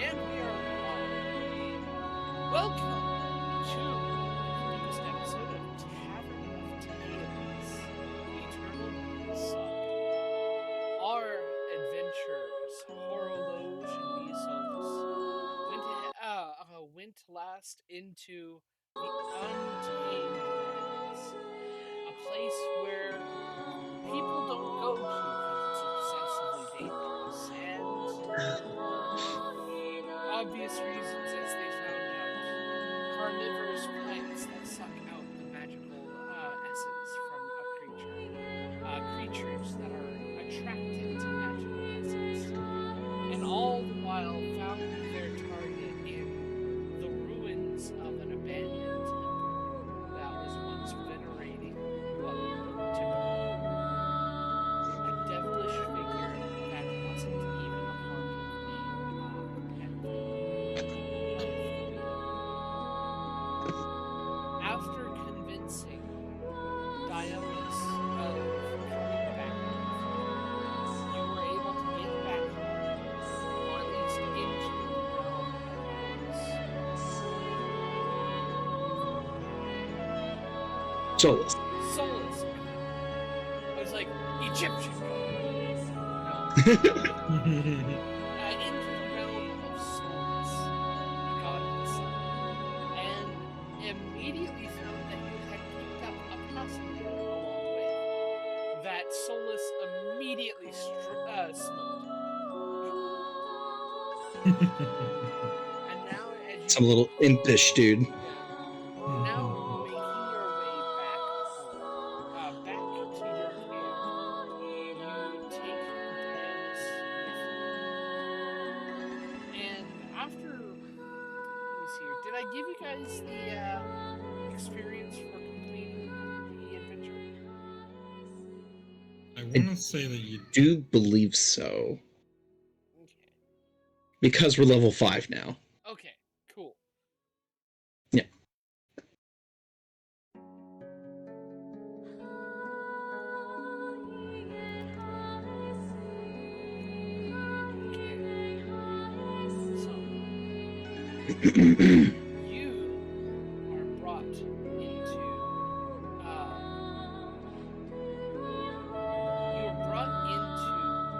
And we are live. Welcome to the newest episode of Tavern of Tales, the Eternal Saga. Our adventurers, Horologe and Misos, went last into the Untamed Lands, a place where people don't go to because it's excessively dangerous and obvious reasons, as they found out. Carnivorous plants that suck out the magical essence from a creature. Creatures that are attracted to magical essence. And all the while found their target in the ruins of an abandoned temple that was once venerating what looked to be a devilish figure that wasn't even a part of the pantheon of the being. After convincing Dionis of coming back with you, you were able to get back home, or at least into the realm of Solus. Solus. I was like, Egyptian god. Into the realm of Solus, the god of the sun, and immediately found that you had picked up a passenger along with that Solus immediately smote. And now, as you Some little impish dude. now making your way back home, back to your camp, you take Dionis with you. And after, let me see here, did I give you guys the experience for completing the adventure? I want to say that you do believe so. Okay. Because we're level 5 now. Okay, cool. Yeah. You are brought into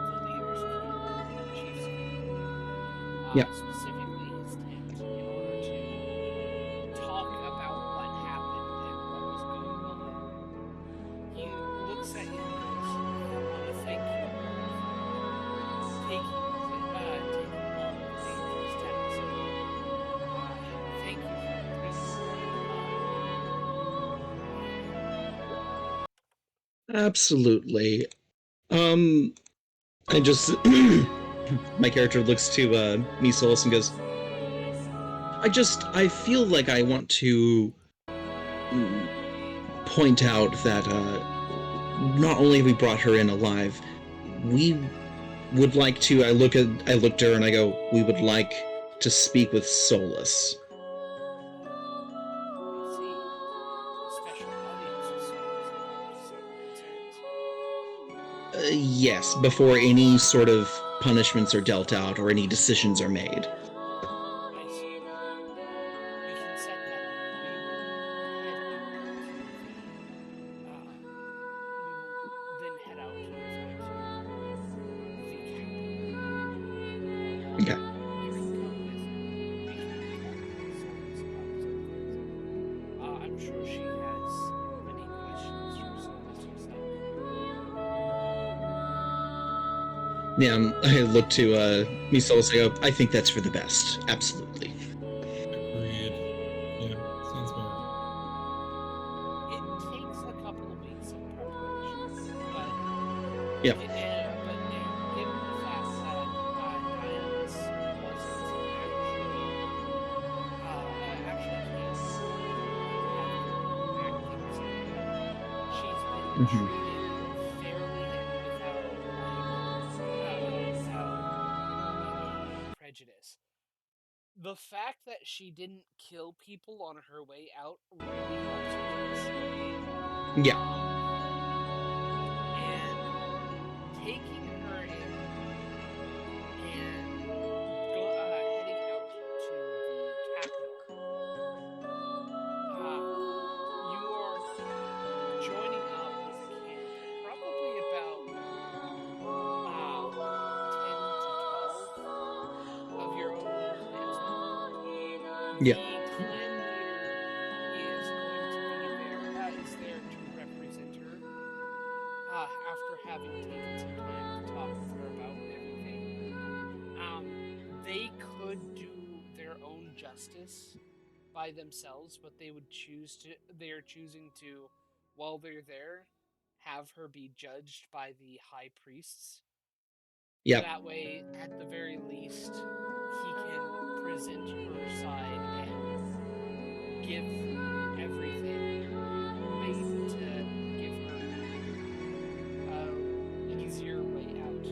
the leader's camp, the chief's camp, Yep. specifically his tent, in order to talk about what happened and what was going on. He looks at you and goes, "I want to thank you for taking on the dangerous task. Thank you for bringing Absolutely. I just my character looks to me, Solus, and goes, I feel like I want to point out that not only have we brought her in alive, we would like to, I looked at her and I go, we would like to speak with Solus. Yes, before any sort of punishments are dealt out or any decisions are made. I see. We can set that up. We will then head out with you to the capital. Okay. You can come with me. We can talk with Solus about some things. I'm sure she has many questions for Solus herself. Yeah, I look to me, Solus, I go, I think that's for the best. Absolutely. agreed. Yeah, sounds about right. It takes a couple of weeks of preparation, but Yeah. but given the fact that Diana's wasn't actually she's been treated fairly and without any prejudice. The fact that she didn't kill people on her way out really helps her case. Yeah. And taking her in and heading Yeah. clan leader is going to be there, is there to represent her. After having taken some time to talk with her about everything, they could do their own justice by themselves, but they are choosing to, while they're there, have her be judged by the high priests. Yep. That way, at the very least, he can present her side and give everything, maybe to give her a easier way out.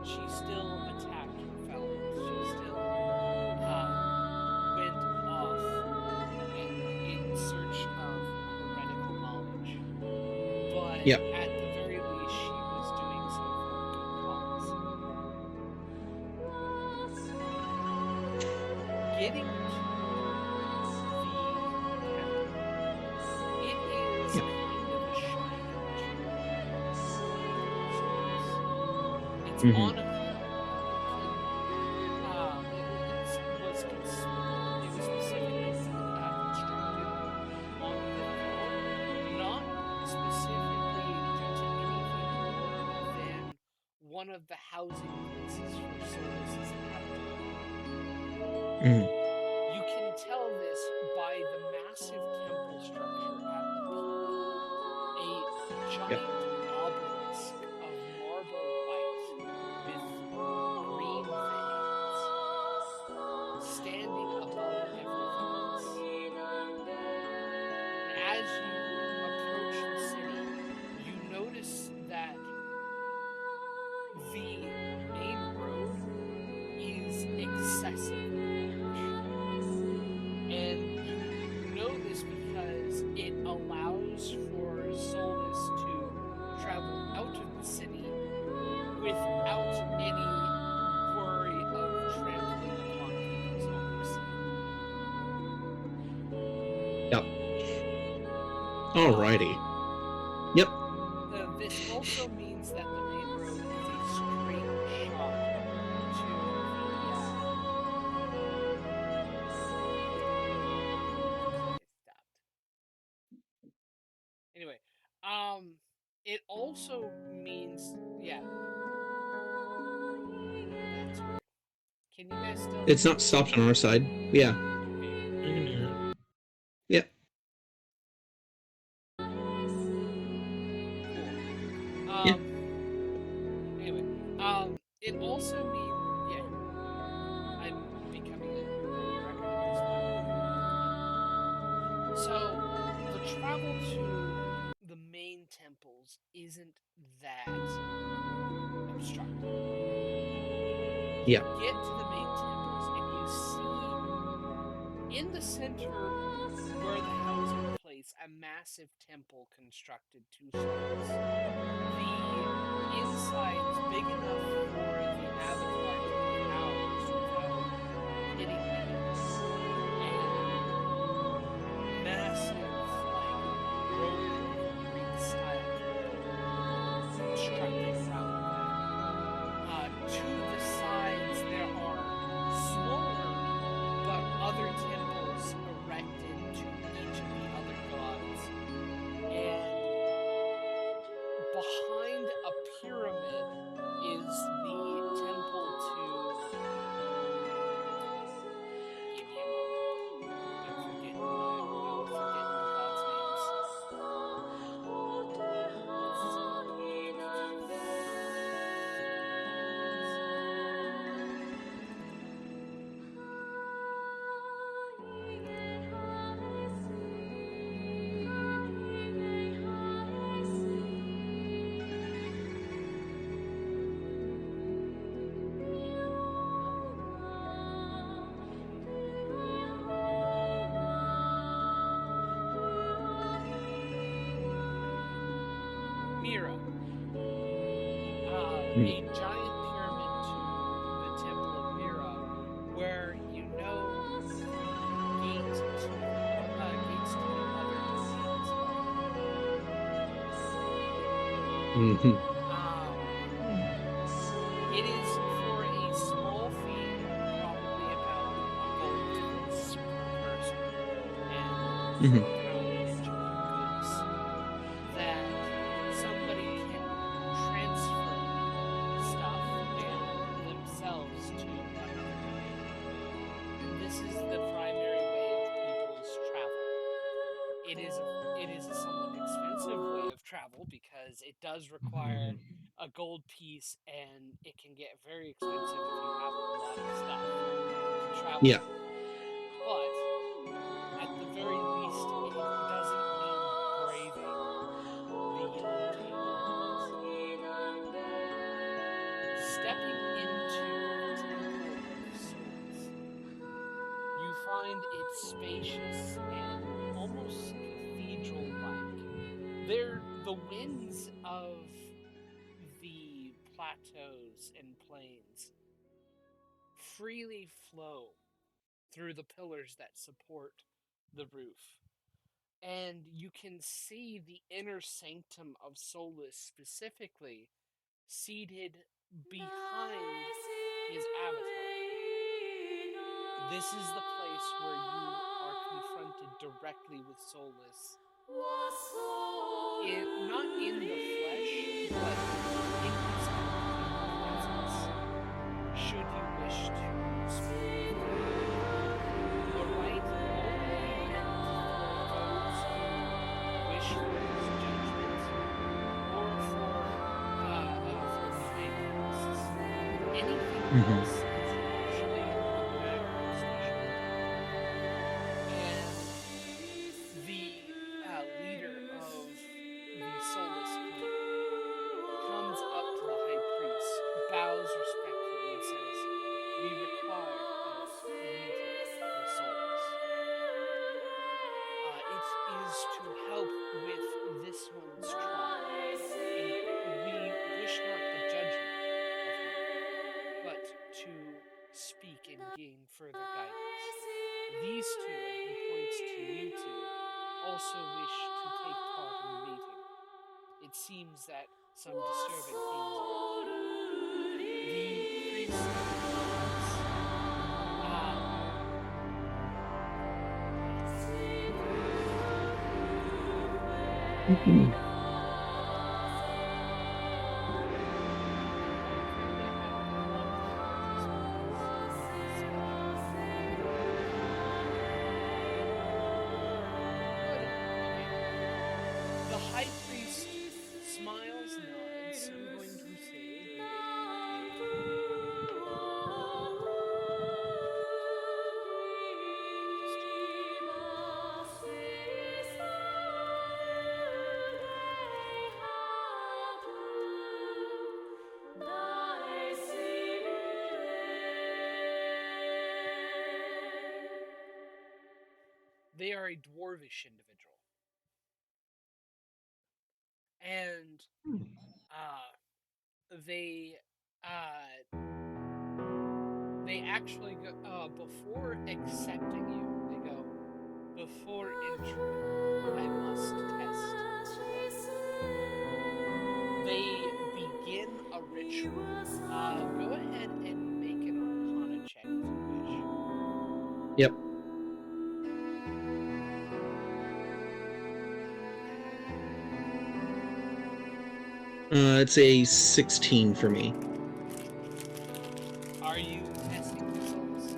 She still attacked her fellows. She still went off and in search of heretical knowledge. But Yep. at the very least, she was doing so for a good cause. Getting to the temple, it is Yep. kind of a shining jewel of It's Mm-hmm. on a hill. It was specifically constructed on the hill, not specifically due to anything more than one of the housing places for Solus's inhabitants. Mm-hmm. You can tell this by the massive temple structure at the peak. A Yep. giant obelisk of marble white with green veins standing above everything else. And as you approach the city, you notice that the main road is excessively large. And you know this because it allows for Solus to travel out of the city without any worry of trampling upon people's homes. Yep. Alrighty. Yep. This also means that the main road is a straight shot to Anyway, it also means, yeah. That's weird. Can you guys still? It's not stopped on our side. Yeah. I can hear it. Yep. Cool. Yeah. Anyway, it also means, yeah. I'm becoming a broken record at this point. So the travel to the main temples isn't that obstructive. You Yeah. get to the main temples and you see in the center where the housing place a massive temple constructed to souls. The inside's big enough for the avatar to be housed without hitting anything. And massive, like, Roman and Greek style constructed around that. To the sides there are smaller but other temples erected to each of the other gods. And behind a pyramid is the temple to... Give me a moment. I'm forgetting the gods' names. Mira. A giant pyramid to the Temple of Mira, where you know gates to the other domains. Mm-hmm. It is for a small fee, probably about a gold Mhm. pound magical goods that somebody can transfer stuff and themselves to another domain. And this is the primary way of people's travel. It is a somewhat expensive way of travel because it does require a gold piece, and it can get very expensive if you have a lot of stuff to travel Yeah. with. But at the very least, it doesn't mean braving the yellow tablelands. Stepping into the Temple of Souls, you find it spacious and almost cathedral-like. The winds of the plateaus and plains freely flow through the pillars that support the roof. And you can see the inner sanctum of Solus specifically seated behind his avatar. This is the place where you are confronted directly with Solus. Not in the flesh, but in his complete presence, should you wish to speak with him. A right only meant for those who wish for his judgment, or for the high priests. Anything Mhm. else is usually a matter of special appointment. And the leader of the Soulless clan comes up to the high priest, bows respectfully, and says, "We require a meeting with Solus. It is to help with this one's trial, and we wish not the judgment of him, but to speak and gain further guidance. These two," and he points to you two, "also wish to take part in the meeting. It seems that some disturbing things are afoot." The priest nods. Mhm. Good. Okay. The high priest smiles, nods. I'm going to say make they are a dwarvish individual, and they they actually go, before accepting you, they go, "Before entry, I must test the water." They begin a ritual. Go ahead and make an Arcana check if you wish. Yep. It's a 16 for me. Are you testing for souls?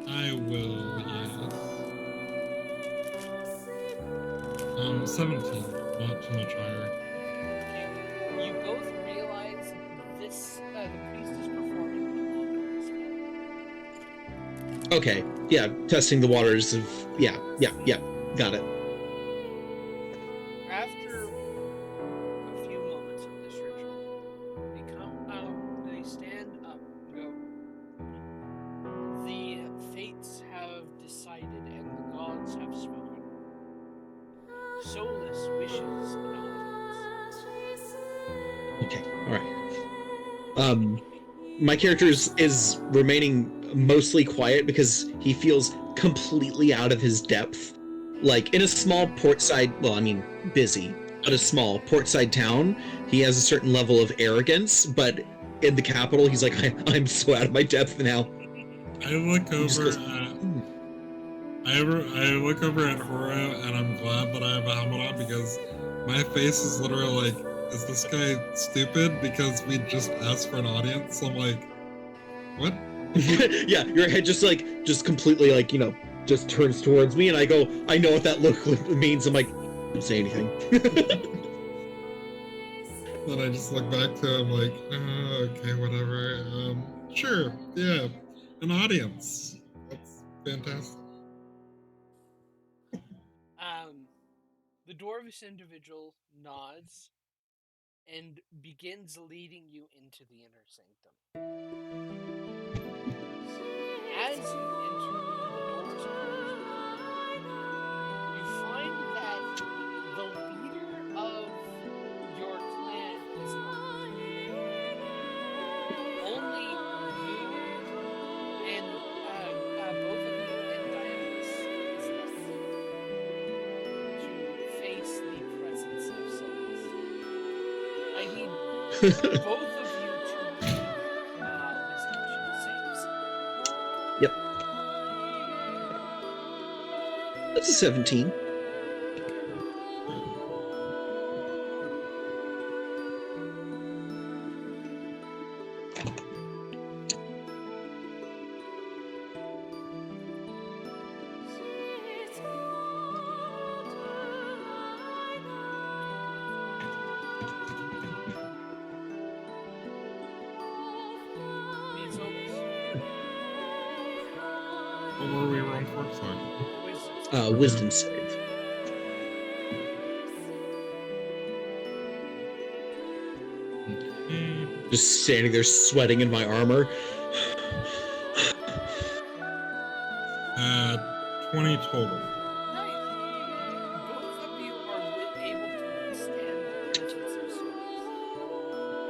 I will, yes. 17, not too much higher. Okay. You both realize this. The priest is performing an honoring spell. Okay. Yeah. Testing the waters of. Yeah. Yeah. Yeah. Got it. After a few moments of this ritual, they come out. They stand up and go, "The fates have decided, and the gods have spoken. Solus wishes an audience." Okay. All right. My character is remaining mostly quiet because he feels completely out of his depth. Like in a small portside, well, I mean, busy, but a small portside town, he has a certain level of arrogance, but in the capital, he's like, I'm so out of my depth now. I look He just over goes, at I look over at Horo and I'm glad that I have a helmet on because my face is literally like, is this guy stupid? Because we just asked for an audience. I'm like, what? Yeah, your head just completely just turns towards me, and I go, I know what that look means. I'm like, don't say anything. Then I just look back to him like, okay, whatever. Sure, yeah, an audience. That's fantastic. The dwarvish individual nods and begins leading you into the inner sanctum. As you enter and the doors close behind you, you find that the leader of your clan is not. Only you and both of you and Dionysus is left to face the presence of souls. I need both of you to make wisdom saves. Yep. That's a 17. What were we rolling for? Sorry. Wisdom save. Just standing there sweating in my armor. 20 total. Nice. Both of you are able to withstand the presence of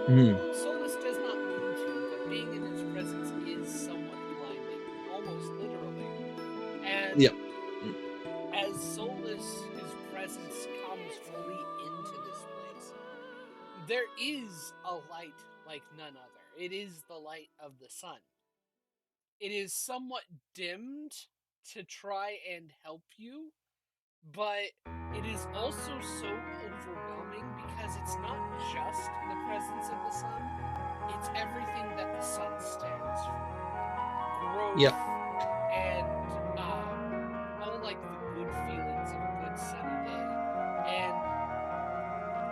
Solus. Solus does not mean to, but being in his presence is somewhat blinding, almost literally. And Yep. as Solus, his presence comes fully into this place, there is a light like none other. It is the light of the sun. It is somewhat dimmed to try and help you, but it is also so overwhelming because it's not just the presence of the sun, it's everything that the sun stands for. Growth, Yep. and all like the good feelings of a good sunny day. And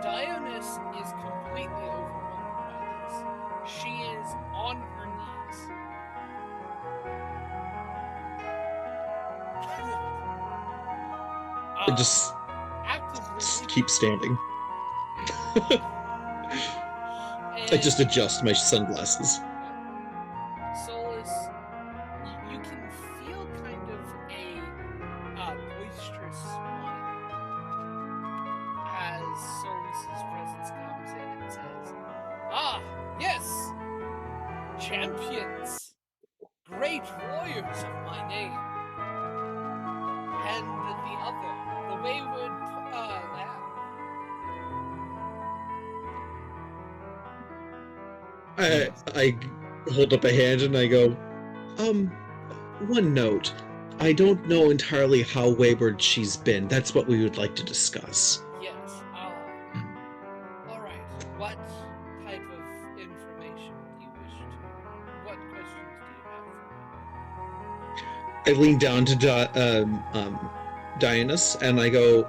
Dionysus is completely overwhelmed by this. She is on her knees. I just keep standing. I just adjust my sunglasses. Solus, you can feel kind of a boisterous smile as Solus's presence comes in and says, "Ah, yes, champions, great warriors of my name, and the other, the wayward lamb." I hold up a hand and I go, one note. I don't know entirely how wayward she's been. That's what we would like to discuss. Yes. All right. What type of information do you wish to? What questions do you have for me? I lean down to Dionysus and I go,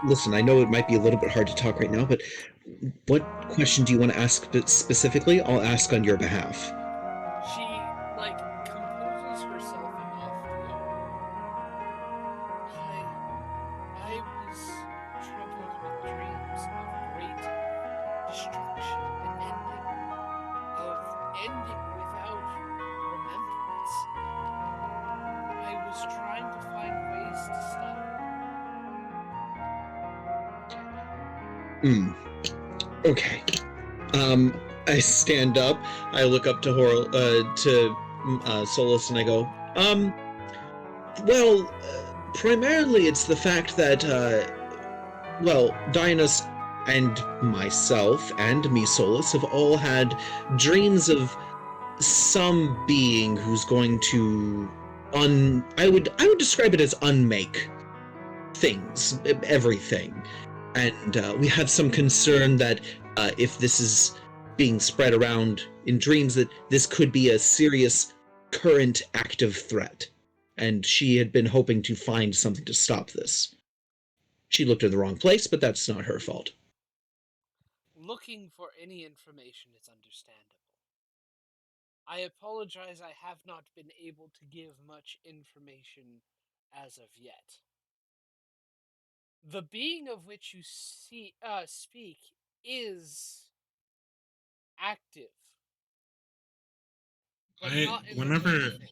listen, I know it might be a little bit hard to talk right now, but what question do you want to ask specifically? I'll ask on your behalf. She, composes herself enough to go, I was troubled with dreams of great destruction and ending without remembrance. I was trying to find ways to stop. Okay. I stand up. I look up to Solus, and I go, well, primarily it's the fact that, Dionysus and myself and me, Solus, have all had dreams of some being who's going to I would describe it as unmake things, everything. And we have some concern that if this is being spread around in dreams, that this could be a serious current active threat. And she had been hoping to find something to stop this. She looked in the wrong place, but that's not her fault. Looking for any information is understandable. I apologize I have not been able to give much information as of yet. The being of which you speak is active, but I not in the way you whenever think.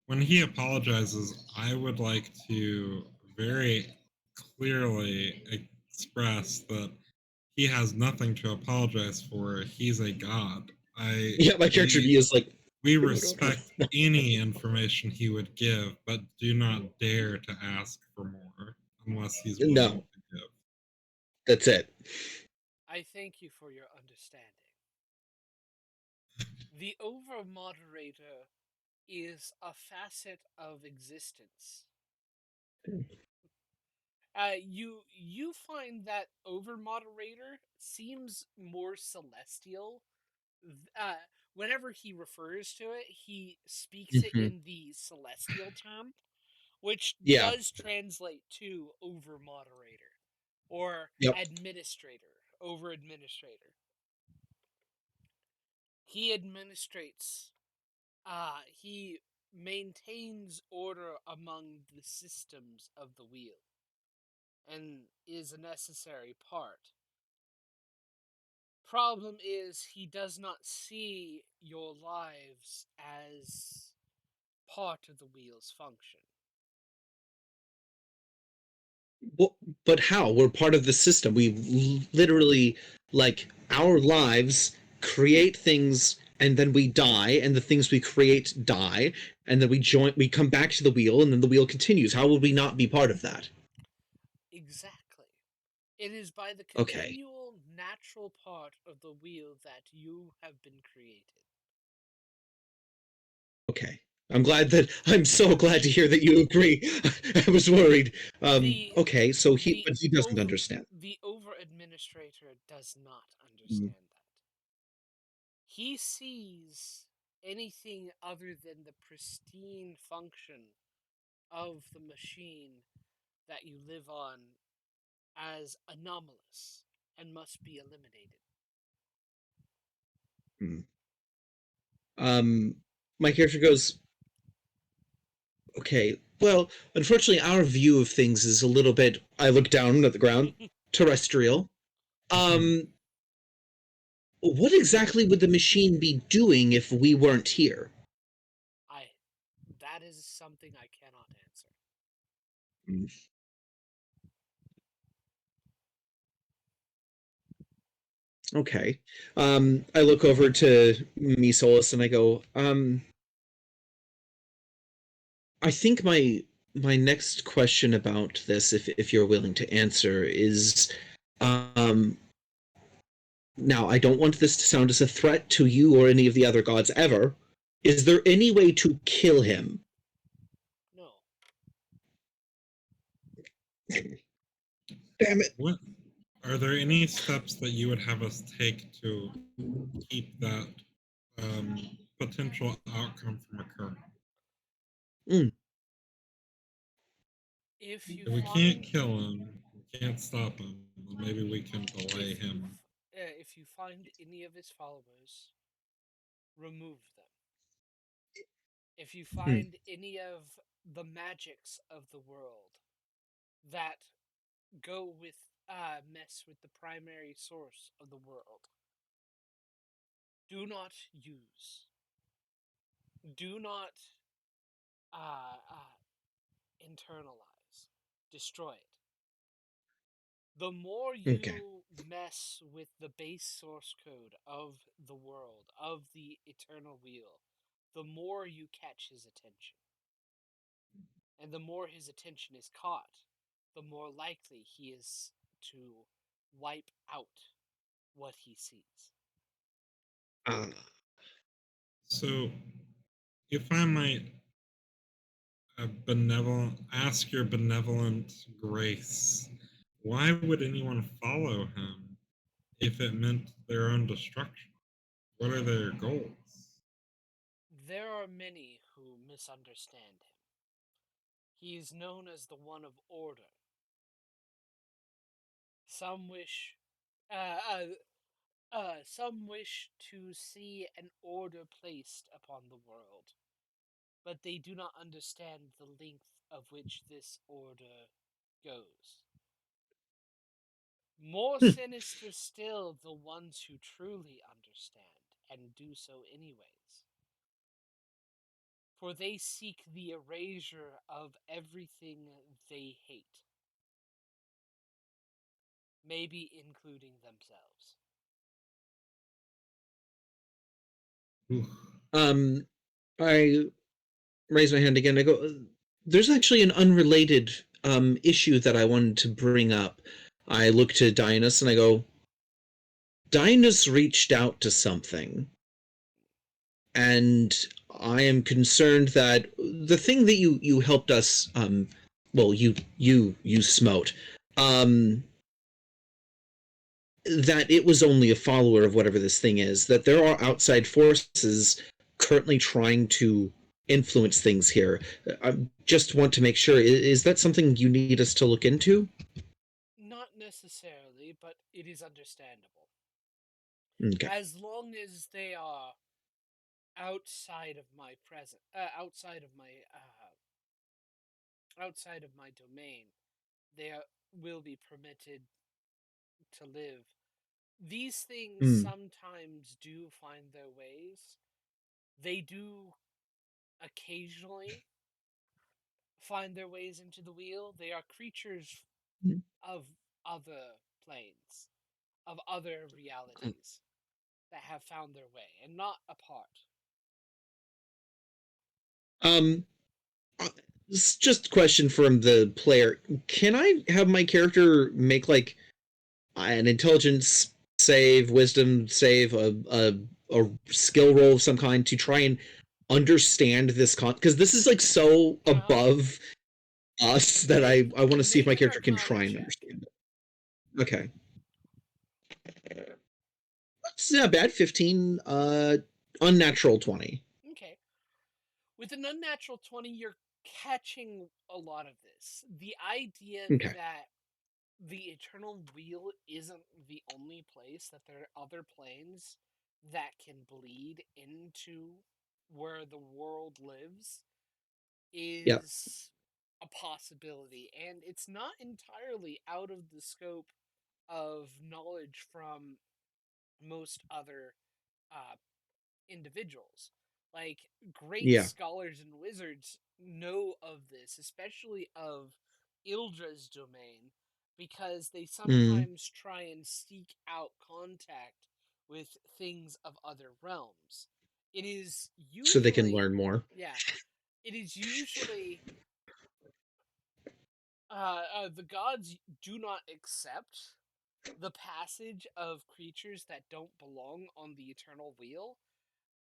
when he apologizes, I would like to very clearly express that he has nothing to apologize for. He's a god. I Yeah, my character we view is like, we no, no, no, respect no. any information he would give, but do not dare to ask for more unless he's willing No, to give. that's it. I thank you for your understanding. The over moderator is a facet of existence. You find that over moderator seems more celestial. Uh, Whenever he refers to it, he speaks it Hmm. in the celestial term, which Yeah. does translate to over moderator or Yep. administrator, over administrator. He administrates. He maintains order among the systems of the wheel and is a necessary part. Problem is, he does not see your lives as part of the wheel's function. Well, but how? We're part of the system. We literally, like, our lives create things and then we die, and the things we create die, and then we come back to the wheel, and then the wheel continues. How would we not be part of that? Exactly. It is by the Okay. continual natural part of the wheel that you have been created. Okay. I'm so glad to hear that you agree. I was worried. The Okay, so the but he doesn't over understand. the over administrator does not Mm, understand that. He sees anything other than the pristine function of the machine that you live on as anomalous and must be eliminated. mm. My character goes, okay, well, unfortunately, our view of things is a little bit. I look down at the ground, terrestrial. Um, what exactly would the machine be doing if we weren't here? I That is something I cannot answer. Mm, okay. I look over to me, Solus, and I go, I think my next question about this, if you're willing to answer, is, um, now I don't want this to sound as a threat to you or any of the other gods ever. Is there any way to kill him? No. Damn it. What are there any steps that you would have us take to keep that potential outcome from occurring? Mm, If you If we can't find kill him, we can't stop him. Maybe we can delay him. if you find any of his followers, remove them. If you mm, find any of the magics of the world that go with mess with the primary source of the world, do not use. Do not uh, uh, internalize. Destroy it. The more okay. you mess with the base source code of the world, of the eternal wheel, the more you catch his attention. And the more his attention is caught, the more likely he is to wipe out what he sees. Uh, So, if I might Ask your benevolent grace. Why would anyone follow him if it meant their own destruction? What are their goals? There are many who misunderstand him. He is known as the One of Order. Some wish, uh, uh, some wish to see an order placed upon the world, but they do not understand the length of which this order goes. More Hmm. sinister still, the ones who truly understand and do so anyways. For they seek the erasure of everything they hate, maybe including themselves. Um, I raise my hand again. I go, there's actually an unrelated issue that I wanted to bring up. I look to Dionysus and I go, Dionysus reached out to something, and I am concerned that the thing that you helped us, well, you smote, um, that it was only a follower of whatever this thing is. That there are outside forces currently trying to influence things here. I just want to make sure. Is that something you need us to look into? Not necessarily, but it is understandable. Okay. As long as they are outside of outside of my domain, they will be permitted to live. These things Mm. sometimes do find their ways. They do occasionally find their ways into the wheel. They are creatures of other planes, of other realities that have found their way and not apart. Um, it's just a question from the player. Can I have my character make like an intelligence save, wisdom save, a skill roll of some kind to try and understand this because this is like so Uh huh. above us that I want to see if my Make an character can Arcana try and check. understand it. Okay, that's not bad. 15, unnatural 20. Okay. With an unnatural 20, you're catching a lot of this. The idea Okay. that the eternal wheel isn't the only place, that there are other planes that can bleed into where the world lives, Yeah. is a possibility. And it's not entirely out of the scope of knowledge from most other uh, individuals. Like, great Yeah. scholars and wizards know of this, especially of Ildra's domain, because they Mm. sometimes try and seek out contact with things of other realms. It is So they can usually, learn more. yeah, it is usually the gods do not accept the passage of creatures that don't belong on the eternal wheel.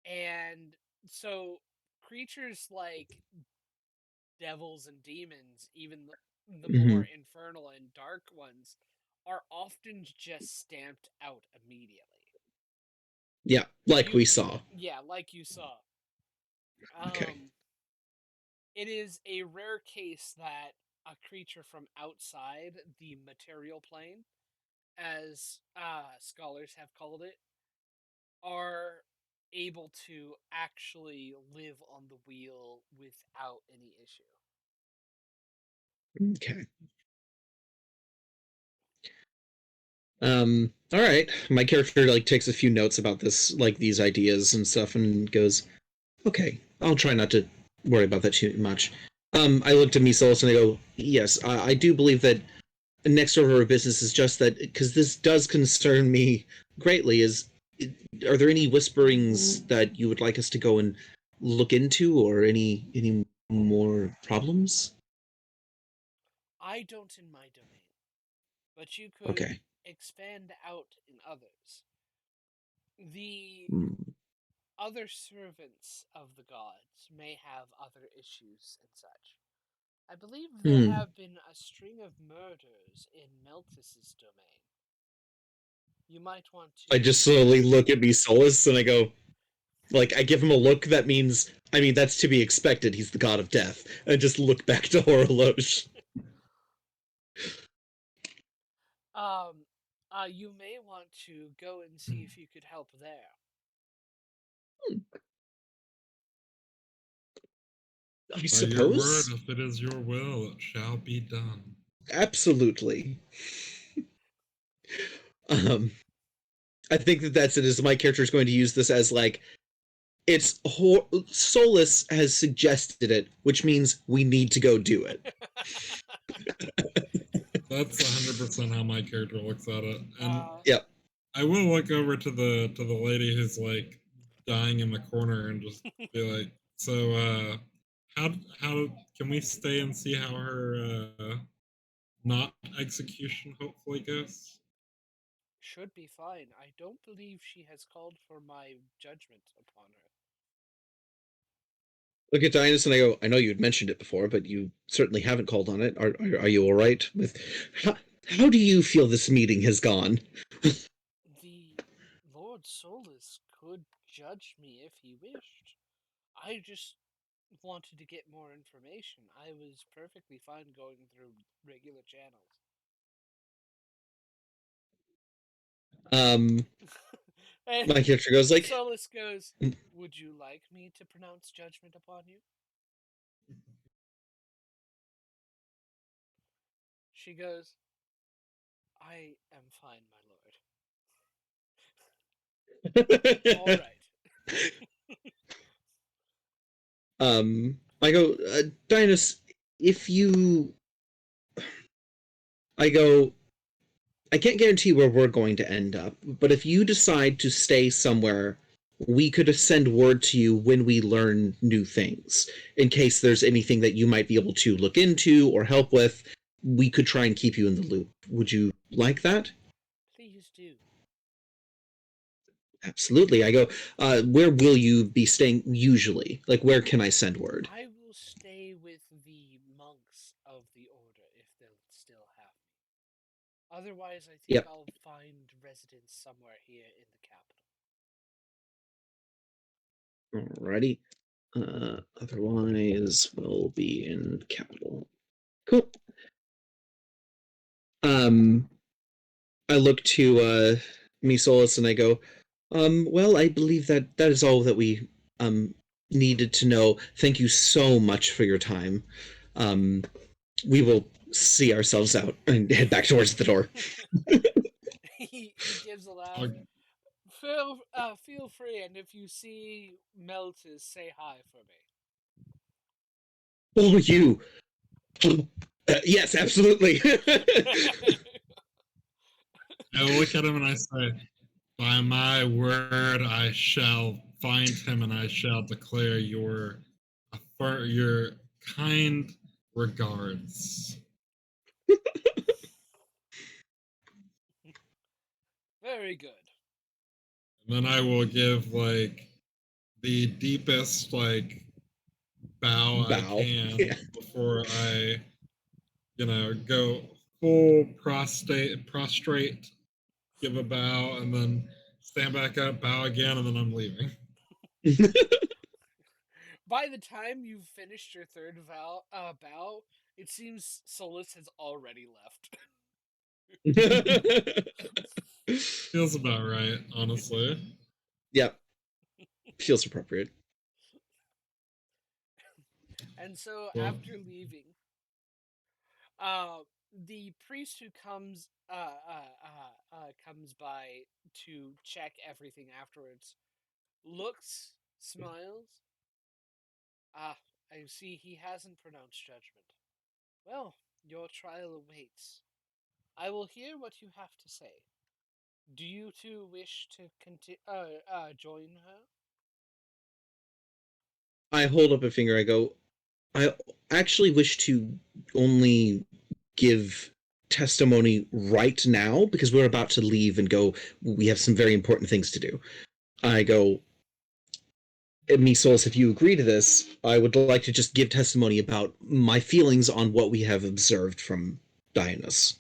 And so creatures like devils and demons, even the Hmm. more infernal and dark ones, are often just stamped out immediately. Yeah, like we You, saw. yeah, like you saw. Okay. Um, it is a rare case that a creature from outside the material plane, as scholars have called it, are able to actually live on the wheel without any issue. Okay. All right. My character like takes a few notes about this, like these ideas and stuff, and goes, "Okay, I'll try not to worry about that too much." I looked at Misolis and I go, "Yes, I do believe that next order of business is just that because this does concern me greatly. Are there any whisperings that you would like us to go and look into, or any more problems?" I don't in my domain, but you could Okay. expand out in others. The Mm. other servants of the gods may have other issues and such. I believe there Hmm. have been a string of murders in Meltis's domain. You might want I to. just slowly look at me Solus and I go, like, I give him a look that means, I mean, that's to be expected. He's the god of death. And just look back to Horologe. um, you may want to go and see if you could help there. I By your word, suppose? if it is your will, it shall be done. Absolutely. Um, I think that that's it. Is my character is going to use this as like Solus has suggested it, which means we need to go do it. That's 100% how my character looks at it. And uh, Yep. I will look over to the lady who's like dying in the corner and just be like, "So, how can we stay and see how her not execution hopefully goes?" should be fine. I don't believe she has called for my judgment upon her. Look at Dinas and I go, I know you had mentioned it before, but you certainly haven't called on it. Are you all right with how do you feel this meeting has gone? The Lord Solus could judge me if he wished. I just wanted to get more information. I was perfectly fine going through regular channels. Um, And my character goes like, Solus goes, "Would you like me to pronounce judgment upon you?" She goes, "I am fine, my lord." All right. I go, Dinas, if you, I go, I can't guarantee where we're going to end up, but if you decide to stay somewhere, we could send word to you when we learn new things. In case there's anything that you might be able to look into or help with, we could try and keep you in the loop. Would you like that? Please do. Absolutely. I go, where will you be staying usually? Like, where can I send word? I will stay with the monks of the order if they'll still have me. Otherwise, I think Yep. I'll find residence somewhere here in the capital. Alrighty. Otherwise, we'll be in capital. Cool. Um, I look to me Solus and I go, well, I believe that that is all that we um needed to know. Thank you so much for your time. Um, we will see ourselves out and head back towards the door. He gives a laugh. I'll, Feel free, and if you see Meltis, say hi for me. Oh, you. Yes, absolutely. I look at him and I say, "By my word, I shall find him and I shall declare your kind regards." Very good. And then I will give like the deepest like bow I Bow. can Yeah. before I, go full prostrate, give a bow, and then stand back up, bow again, and then I'm leaving. By the time you've finished your third bow, it seems Solus has already left. Feels about right, honestly. Yep. Feels appropriate. And so, Well, after leaving, uh, the priest who comes by to check everything afterwards looks, smiles. Ah, I see he hasn't pronounced judgment. Well, your trial awaits. I will hear what you have to say. Do you two wish to join her? I hold up a finger. I go, I actually wish to only give testimony right now because we're about to leave and go. We have some very important things to do. I go, me, Solus, if you agree to this, I would like to just give testimony about my feelings on what we have observed from Dionysus.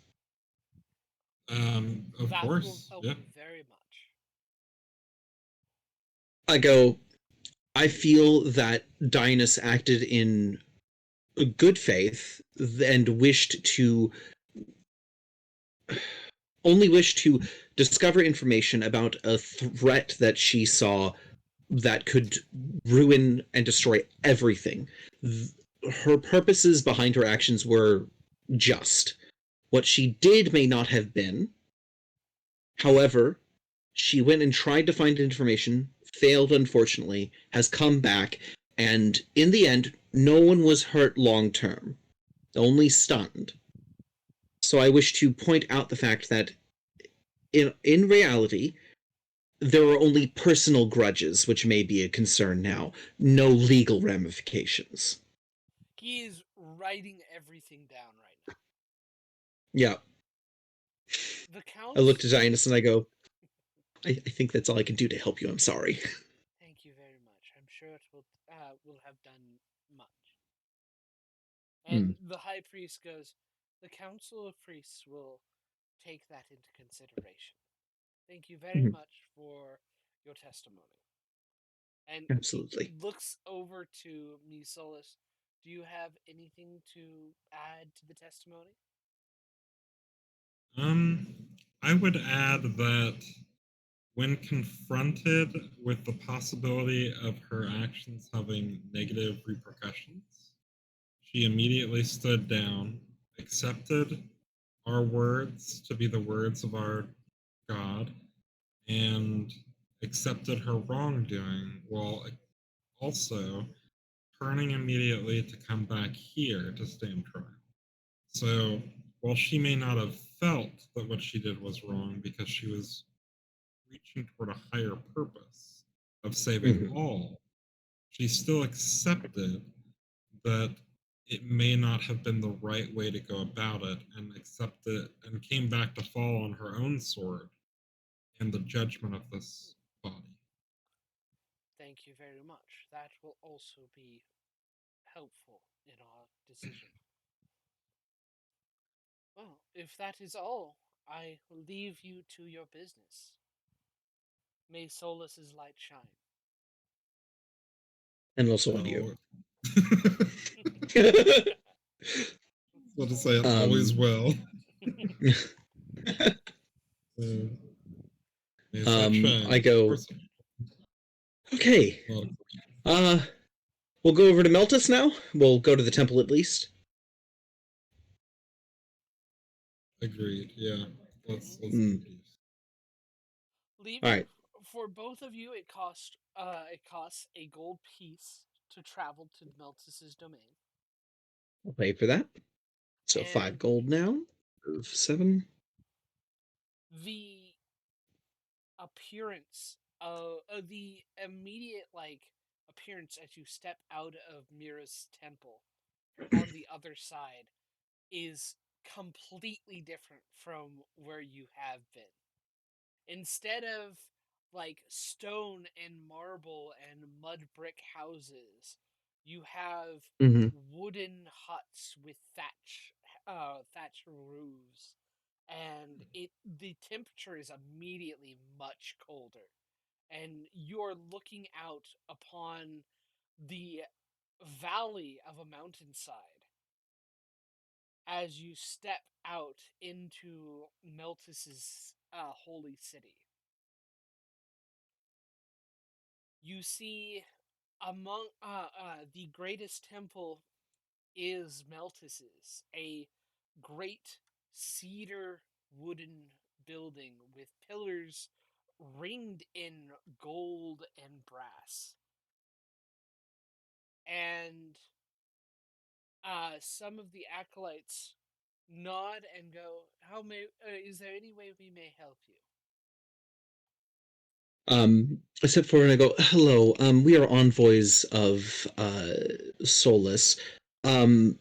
Of That will course, help yeah. me very much. I go, I feel that Dionysus acted in good faith and only wished to discover information about a threat that she saw that could ruin and destroy everything. Her purposes behind her actions were just. What she did may not have been. However, she went and tried to find information, failed unfortunately, has come back, and in the end, no one was hurt long term, only stunned. So I wish to point out the fact that in reality, there are only personal grudges, which may be a concern now, no legal ramifications. He is writing everything down right now. Yeah. The I look to council. Dionysus and I go, I think that's all I can do to help you. I'm sorry. Thank you very much. I'm sure it will have done much. And Hmm. the high priest goes, the council of priests will take that into consideration. Thank you very Mhm. much for your testimony. And he Absolutely. looks over to me, Solus. Do you have anything to add to the testimony? Um, I would add that when confronted with the possibility of her actions having negative repercussions, she immediately stood down, accepted our words to be the words of our God, and accepted her wrongdoing while also turning immediately to come back here to stand trial. So while she may not have felt that what she did was wrong because she was reaching toward a higher purpose of saving Mhm. all, she still accepted that it may not have been the right way to go about it and accepted and came back to fall on her own sword and the judgment of this body. Thank you very much. That will also be helpful in our decision. Well, if that is all, I leave you to your business. May Solus's light shine. And also on you. So, what to say, it always um, will. So, may his light I shine. Of go, course, okay. well, Uh, we'll go over to Meltus now. We'll go to the temple at least. agreed. Yeah, let's Mhm. Mm. leave. All Leaving right. for both of you, it costs a gold piece to travel to Meltus's domain, I'll pay for that. So and 5 gold now. Of 7. the appearance of the immediate appearance as you step out of Mira's temple on the other side is completely different from where you have been. Instead of stone and marble and mud brick houses, you have Mm-hmm. wooden huts with thatch roofs, and the temperature is immediately much colder, and you're looking out upon the valley of a mountainside as you step out into Meltus's holy city. You see among the greatest temple is Meltus's, a great cedar wooden building with pillars ringed in gold and brass. And some of the acolytes nod and go, "How may? Is there any way we may help you?" I step forward and I go, hello, we are envoys of Solus. Um,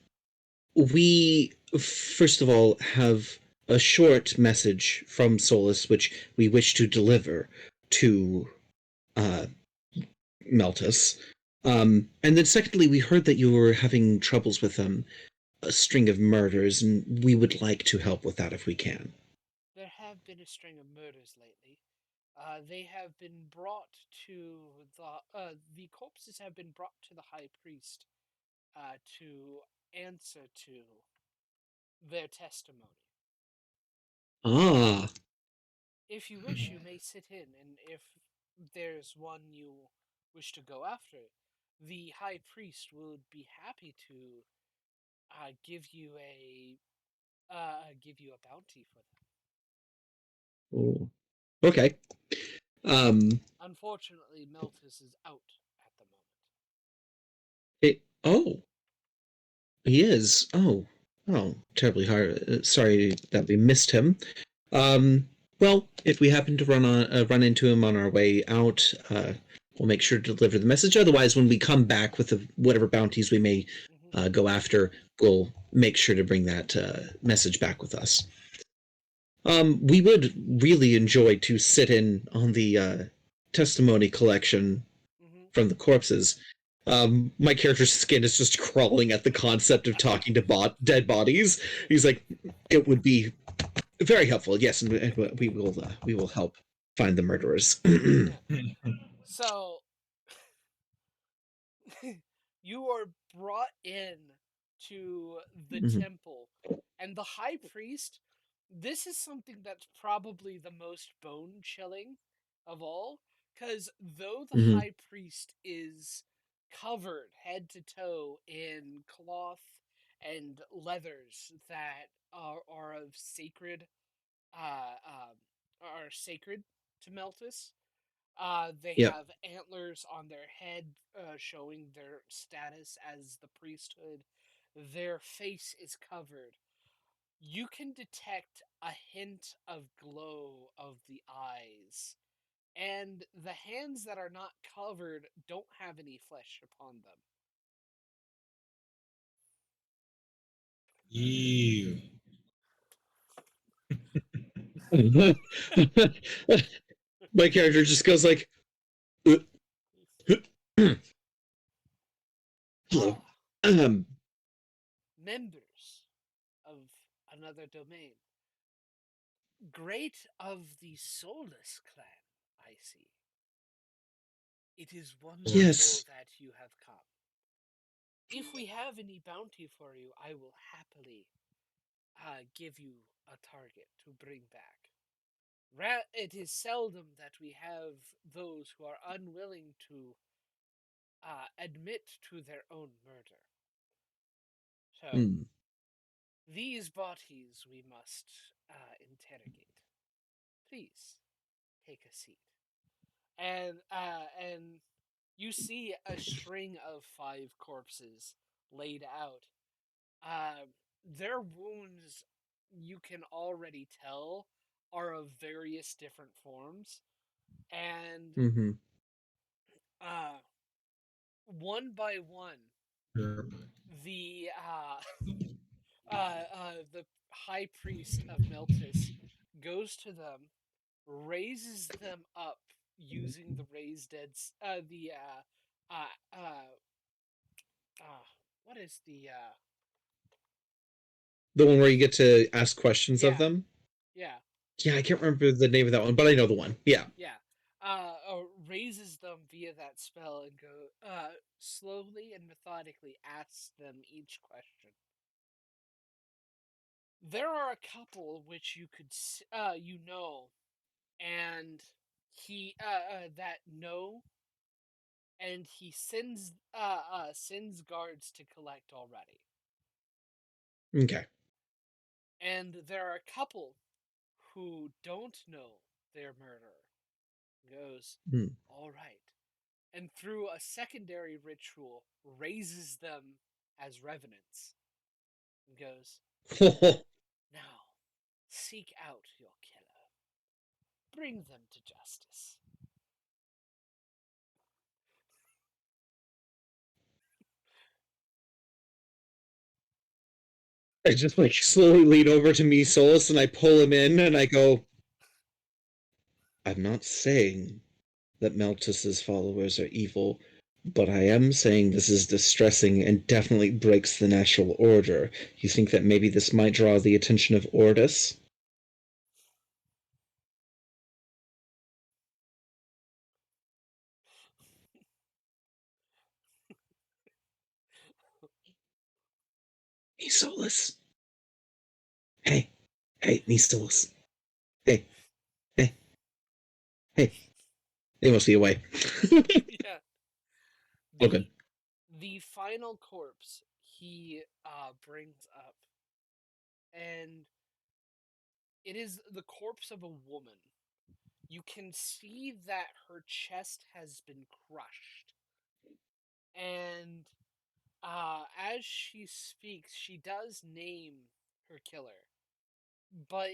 we, first of all, have a short message from Solus which we wish to deliver to uh, Meltus. And then secondly, we heard that you were having troubles with a string of murders, and we would like to help with that if we can. There have been a string of murders lately. They have been brought to the corpses have been brought to the high priest to answer to their testimony. Ah, If you wish, you may sit in, and if there's one you wish to go after, the high priest would be happy to give you a bounty for them. oh, okay. Um, Unfortunately, Meltus is out at the moment. oh, he is. Oh, terribly hard. Sorry that we missed him. Um, well, if we happen to run into him on our way out, we'll make sure to deliver the message. Otherwise, when we come back with whatever bounties we may Hmm. go after, we'll make sure to bring that message back with us. We would really enjoy to sit in on the testimony collection Hmm. from the corpses. My character's skin is just crawling at the concept of talking to dead bodies. He's like, it would be very helpful. Yes, and we will help find the murderers. Yeah. So you are brought in to the Mhm, temple, and the high priest. This is something that's probably the most bone chilling of all, because though the mhm. high priest is covered head to toe in cloth and leathers that are of sacred are sacred to Meltus. They Yep. have antlers on their head, showing their status as the priesthood. Their face is covered. You can detect a hint of glow of the eyes, and the hands that are not covered don't have any flesh upon them. Ew. My character just goes like, "Hello, Ah, um, members of another domain. Great of the soulless clan, I see. It is wonderful yes, that you have come. If we have any bounty for you, I will happily give you a target to bring back. It is seldom that we have those who are unwilling to admit to their own murder. So, mm, these bodies we must interrogate. Please take a seat. And you see a string of five corpses laid out. Their wounds, you can already tell, are of various different forms, and mm-hmm. uh, one by one, Sure. the the high priest of Meltus goes to them, raises them up using the raised dead's the uh, what is the The one where you get to ask questions of yeah, them. yeah, Yeah, I can't remember the name of that one, but I know the one. Yeah. yeah, raises them via that spell and go slowly and methodically asks them each question. There are a couple which you could you know, and he that know, and he sends guards to collect already. Okay. And there are a couple who don't know their murderer. Goes, Mm. all right, and through a secondary ritual raises them as revenants. And goes, now seek out your killer, bring them to justice. I just like slowly lean over to me, Solus, and I pull him in, and I go, "I'm not saying that Malthus's followers are evil, but I am saying this is distressing and definitely breaks the natural order. You think that maybe this might draw the attention of Ordis? Hey, Solus. Hey, hey, Solus. Hey, hey, hey. They must be away. Yeah. Oh, good. The final corpse he brings up, and it is the corpse of a woman. You can see that her chest has been crushed, and as she speaks, she does name her killer, but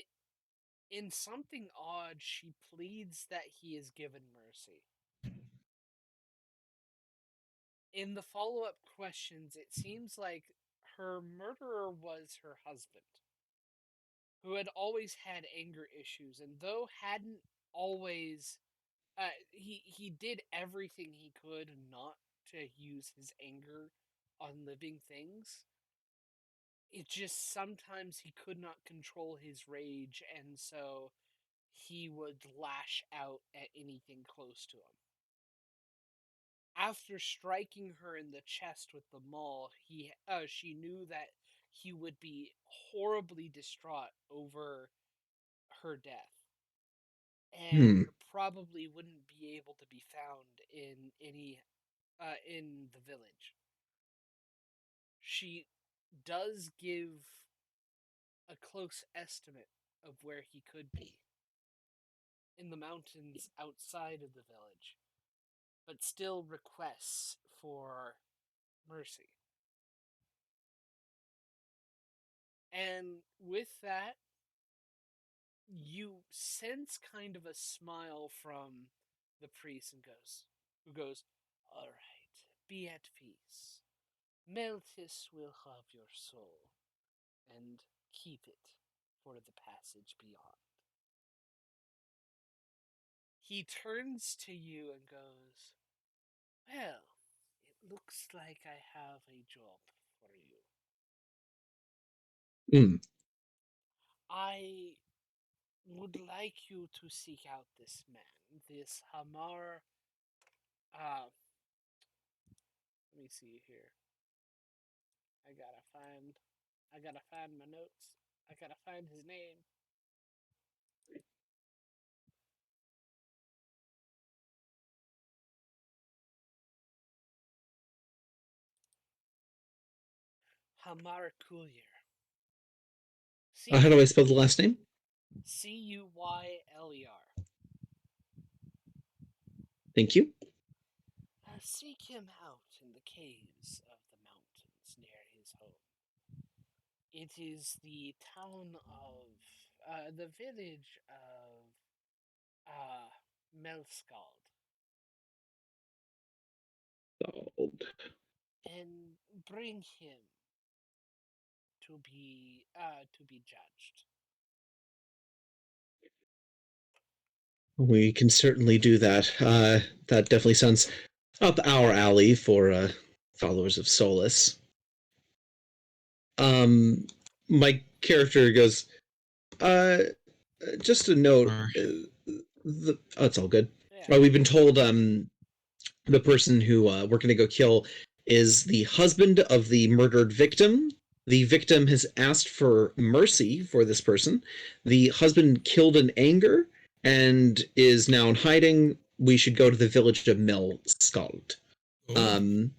in something odd, she pleads that he is given mercy. In the follow up questions, it seems like her murderer was her husband, who had always had anger issues, and though hadn't always, he did everything he could not to use his anger on living things. It just sometimes he could not control his rage, and so he would lash out at anything close to him. After striking her in the chest with the maul, she knew that he would be horribly distraught over her death, and Hmm. probably wouldn't be able to be found in any in the village. She does give a close estimate of where he could be in the mountains outside of the village, but still requests for mercy. And with that, you sense kind of a smile from the priest and who goes, "All right, be at peace. Meltis will have your soul and keep it for the passage beyond." He turns to you and goes, "Well, it looks like I have a job for you. Hmm. I would like you to seek out this man, this Hamar. Uh, let me see here. I gotta find. I gotta find my notes. I gotta find his name. Hamar Courier. How Seek do I him. spell the last name? Cuyler. Thank you. Seek him out in the caves of the mountains near his home. It is the town of, the village of, Melskald, Gold. and bring him to be judged. We can certainly do that. That definitely sounds up our alley for followers of Solus. Um, my character goes, uh, just a note. Sorry. It's all good. Yeah. We've been told the person who we're going to go kill is the husband of the murdered victim. The victim has asked for mercy for this person. The husband killed in anger and is now in hiding. We should go to the village of Mill Skald. Oh, Um,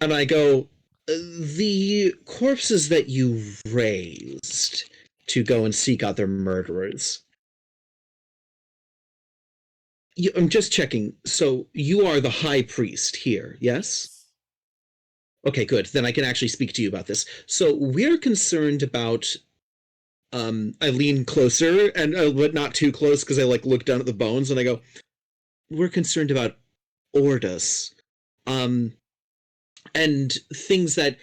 and I go, the corpses that you raised to go and seek out their murderers. I'm just checking. So you are the high priest here, yes? Yes. Okay, good. Then I can actually speak to you about this. So we're concerned about. I lean closer, and but not too close because I like look down at the bones and I go, "We're concerned about Ordus, um, and things that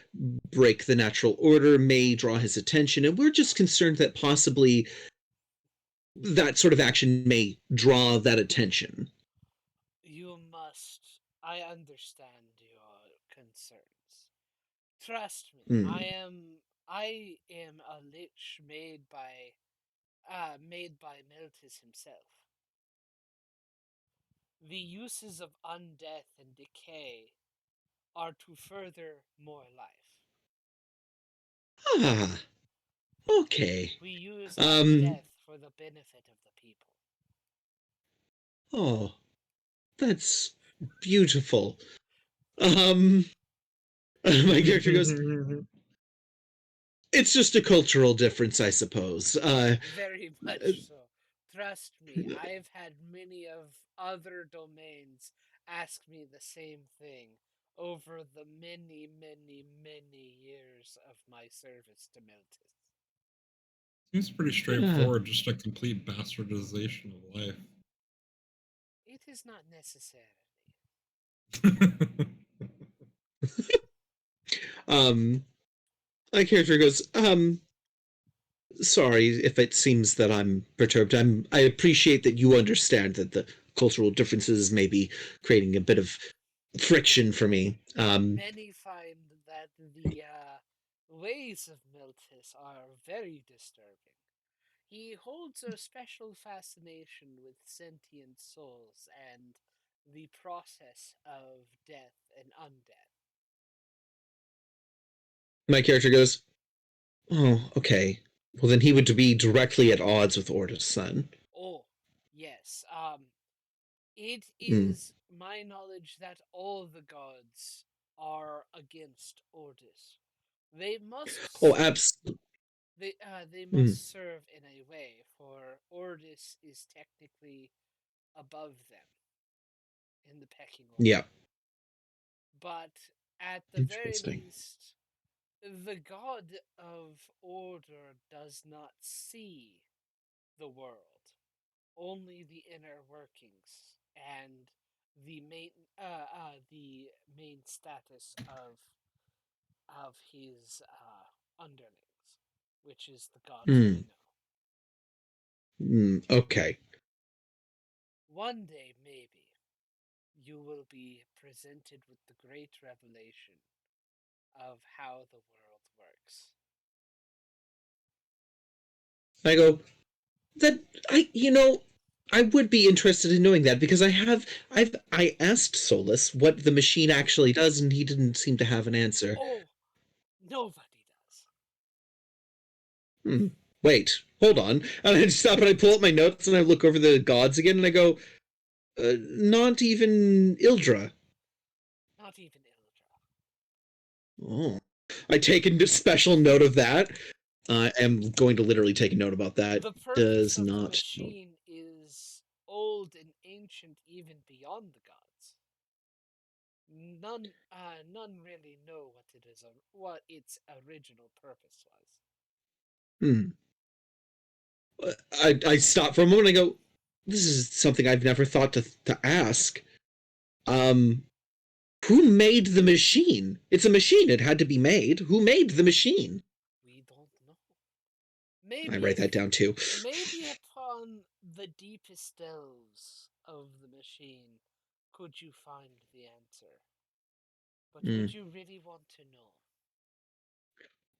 break the natural order may draw his attention, and we're just concerned that possibly that sort of action may draw that attention." I understand your concerns. Trust me, Hmm. I am a lich made by Meltis himself. The uses of undeath and decay are to further more life. Ah, okay. We use Um, undeath for the benefit of the people. oh, that's beautiful. Um, my character goes, it's just a cultural difference, I suppose. Very much so. Trust me, I've had many of other domains ask me the same thing over the many, many, many years of my service to Meltis. Seems pretty uh, straightforward, just a complete bastardization of life. It is not necessary. um, my character goes, sorry if it seems that I'm perturbed. I appreciate that you understand that the cultural differences may be creating a bit of friction for me. Many find that the ways of Meltis are very disturbing. He holds a special fascination with sentient souls and the process of death and undeath. My character goes, oh, okay. Well, then he would be directly at odds with Orda's son. Oh, yes. It Mm. is my knowledge that all the gods are against Ordis. They Oh, must absolutely. they Mm. must serve in a way, for Ordis is technically above them in the pecking order. Yeah. But at the very Interesting. least, the god of order does not see the world, only the inner workings and the main status of his underlings, which is the gods they Mm. know. Okay. One day, maybe, you will be presented with the great revelation of how the world works. I go, that I would be interested in knowing that because I asked Solus what the machine actually does and he didn't seem to have an answer. Oh, nobody does. Hmm. Wait, hold on. And I stop and I pull up my notes and I look over the gods again and I go, not even Ildra. Not even Ildra. Oh. I take a special note of that. I am going to literally take a note about that. The purpose Does of the not. machine is old and ancient even beyond the gods. None really know what its original purpose was. Hmm. I stop for a moment and I go, this is something I've never thought to ask. Um, who made the machine? It's a machine. It had to be made. Who made the machine? We don't know. I Maybe write if that down too. maybe upon the deepest delves of the machine could you find the answer. But Hmm. would you really want to know?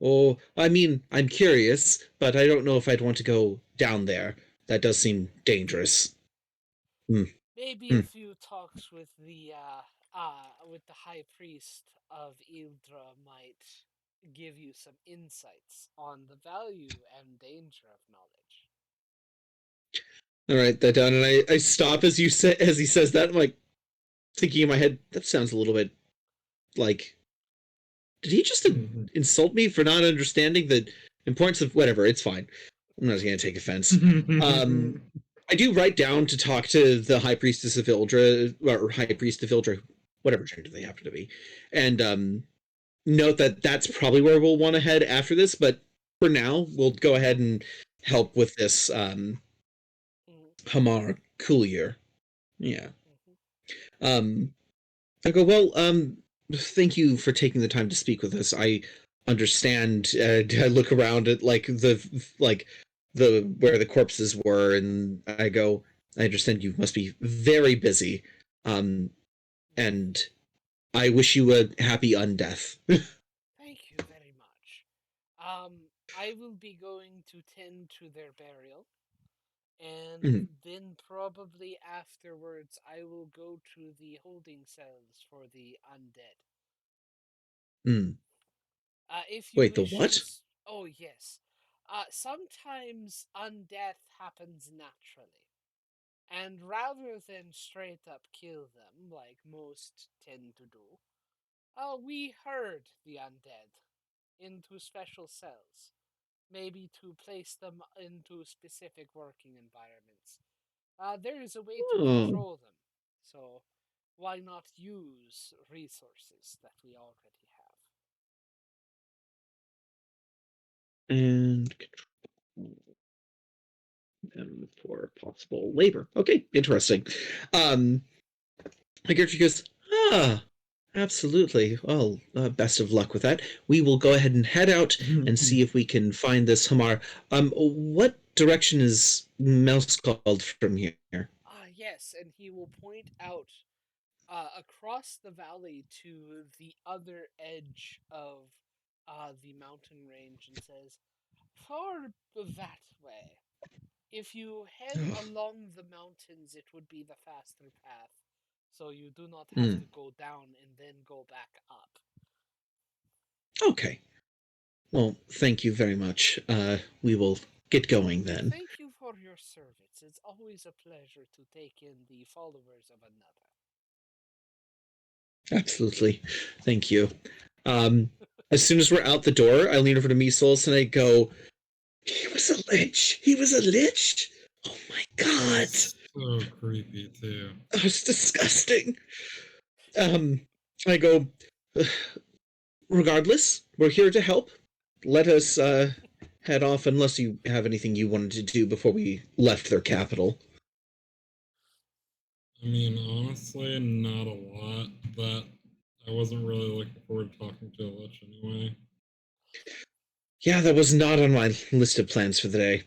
Oh, I mean, I'm curious, but I don't know if I'd want to go down there. That does seem dangerous. Hmm. Maybe Hmm. a few talks with the high priest of Ildra might give you some insights on the value and danger of knowledge. I write that down, and I stop as he says that. I'm like thinking in my head, that sounds a little bit like, did he just insult me for not understanding the importance of whatever? It's fine. I'm not going to take offense. Um, I do write down to talk to the High Priestess of Ildra, or High Priest of Ildra, whatever gender they happen to be, and note that that's probably where we'll want to head after this. But for now, we'll go ahead and help with this Mm-hmm. Hamar Coolier. Yeah. Mm-hmm. Um, I go, well, thank you for taking the time to speak with us. I understand. I look around at like the where the corpses were, and I go, I understand you must be very busy. Um, and I wish you a happy undeath. Thank you very much. I will be going to tend to their burial, and Mhm. then probably afterwards I will go to the holding cells for the undead. Mm. If you Wait, the wish to. what? Oh, yes. Sometimes undeath happens naturally. And rather than straight up kill them, like most tend to do, we herd the undead into special cells, maybe to place them into specific working environments. There is a way to Oh, control them, so why not use resources that we already have? and for possible labor. Okay, interesting. Um, my character goes, ah, absolutely. Well, best of luck with that. We will go ahead and head out and see if we can find this Hamar. What direction is Mouse called from here? Yes, and he will point out across the valley to the other edge of the mountain range and says, "Far that way. If you head along the mountains, it would be the faster path, so you do not have Hmm. to go down and then go back up." Okay. Well, thank you very much. We will get going then. Thank you for your service. It's always a pleasure to take in the followers of another. Absolutely. Thank you. Um, as soon as we're out the door, I lean over to Measles and I go, he was a lich. He was a lich. Oh my god. So creepy too. That was disgusting. Um, I go, regardless, we're here to help. Let us head off unless you have anything you wanted to do before we left their capital. I mean, honestly, not a lot. That I wasn't really looking forward to talking to a lich anyway. Yeah, that was not on my list of plans for the day.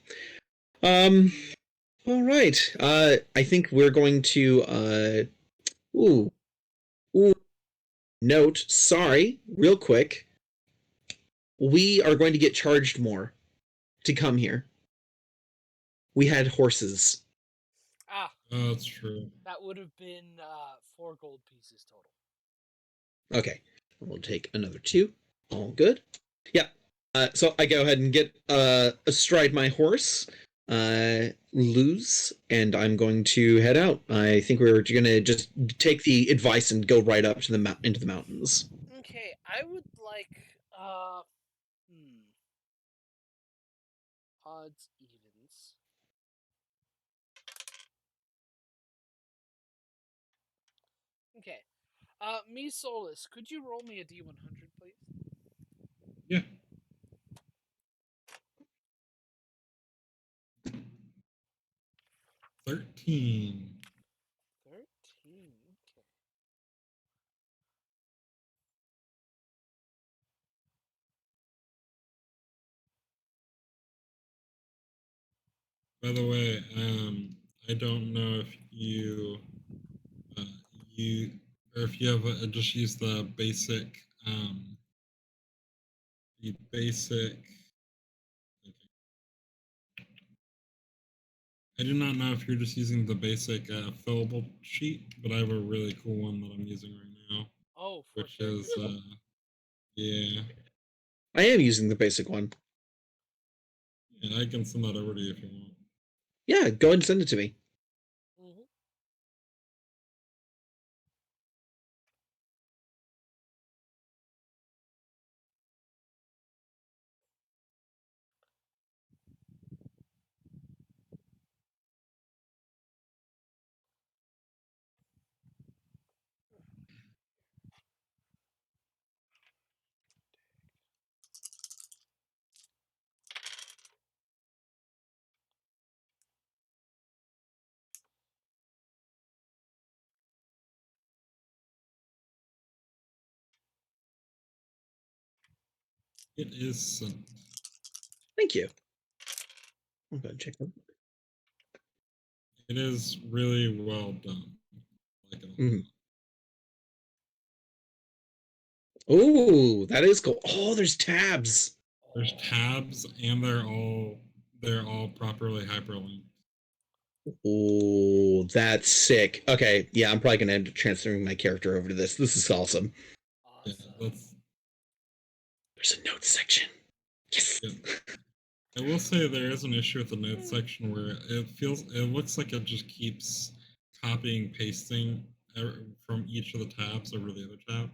Um, all right. I think we're going to ooh, ooh, note, sorry, real quick. We are going to get charged more to come here. We had horses. Ah, Oh, that's true. that would have been 4 gold pieces total. Okay. We'll take another 2. All good. Yeah. So I go ahead and get astride my horse, lose, and I'm going to head out. I think we're going to just take the advice and go right up to into the mountains. Okay, I would like hmm, odds evens. Okay. Me Solus, could you roll me a D100, please? Yeah. 13. 13. Okay. By the way, I don't know if uh, you, or if you have just use the basic. I do not know if you're just using the basic fillable sheet, but I have a really cool one that I'm using right now, Oh, for which is characters. yeah, I am using the basic one. yeah. I can send that over to you if you want. Yeah, go ahead and send it to me. Mm-hmm. It is sent. Thank you. I'm going to check them. It is really well done. I like it a Mm-hmm. lot. Oh, that is cool. Oh, there's tabs. There's Oh, tabs, and they're all properly hyperlinked. Oh, that's sick. Okay, yeah, I'm probably gonna end up transferring my character over to this. This is awesome. Yeah, awesome. that's There's a notes section. Yes. yeah. I will say there is an issue with the notes section where it looks like it just keeps copying pasting from each of the tabs over the other tab.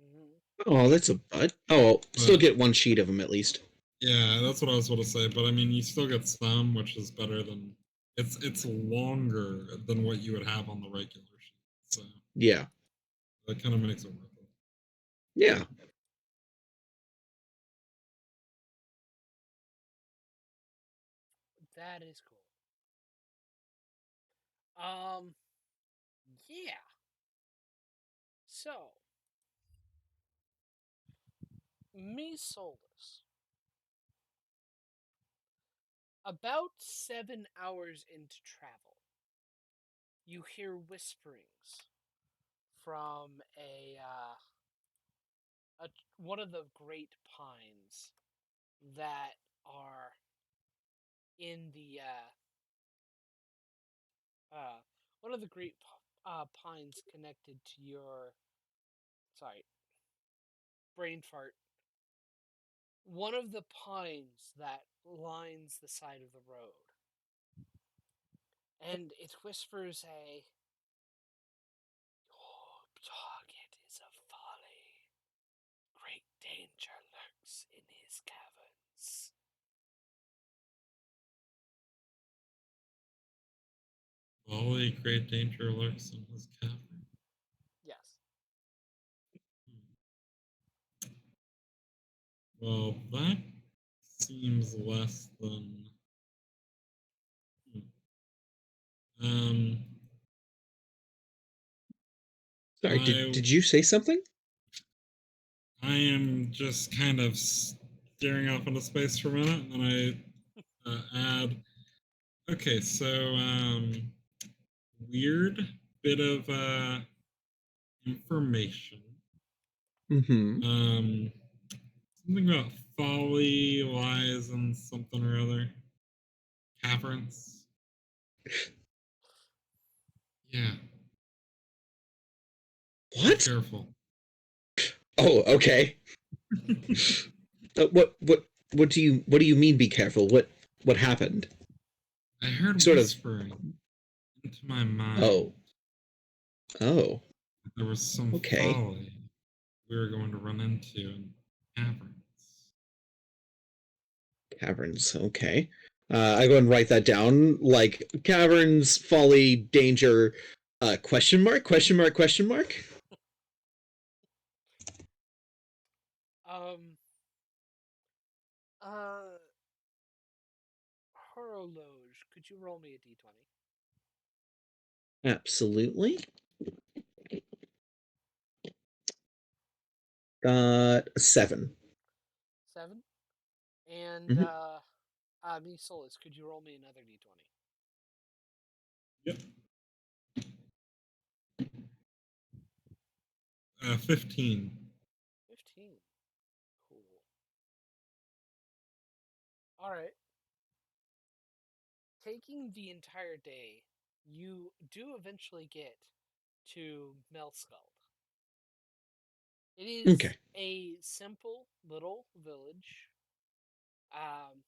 Hmm. Oh, that's a bud. Oh, well, still But get one sheet of them at least. yeah, that's what I was going to say. But I mean, you still get some, which is better than it's longer than what you would have on the regular sheet. So Yeah. that kind of makes it worth it. Yeah. That is cool. Um, yeah. So, me Solus. About 7 hours into travel, you hear whisperings from a one of the great pines that are in the uh, one of the great pines connected to your sorry brain fart. One of the pines that lines the side of the road, and it whispers your target is a folly. Great danger lurks in his caverns. Volley, great danger lurks in his cavern. Yes. Well, that seems less than. Um, Sorry, I did you say something? I am just kind of staring off into space for a minute, and add. Okay, so weird bit of information. Mm-hmm. Um, something about folly, lies, and something or other. Caverns. Yeah, be What? careful. Oh, okay. What do you mean be careful? What happened? I heard Sort of. whispering into my mind Oh. Oh. that there was some Okay. folly we were going to run into in caverns. Caverns. Okay. I go and write that down. Like caverns, folly, danger. Question mark? Question mark? Question mark? Um. Uh. Horologe, could you roll me a d20? Absolutely. Got a 7. 7. And Mhm. me Solus, could you roll me another d20? Yep. 15. 15. Cool. All right. Taking the entire day, you do eventually get to Melskald. It is Okay. a simple little village, um,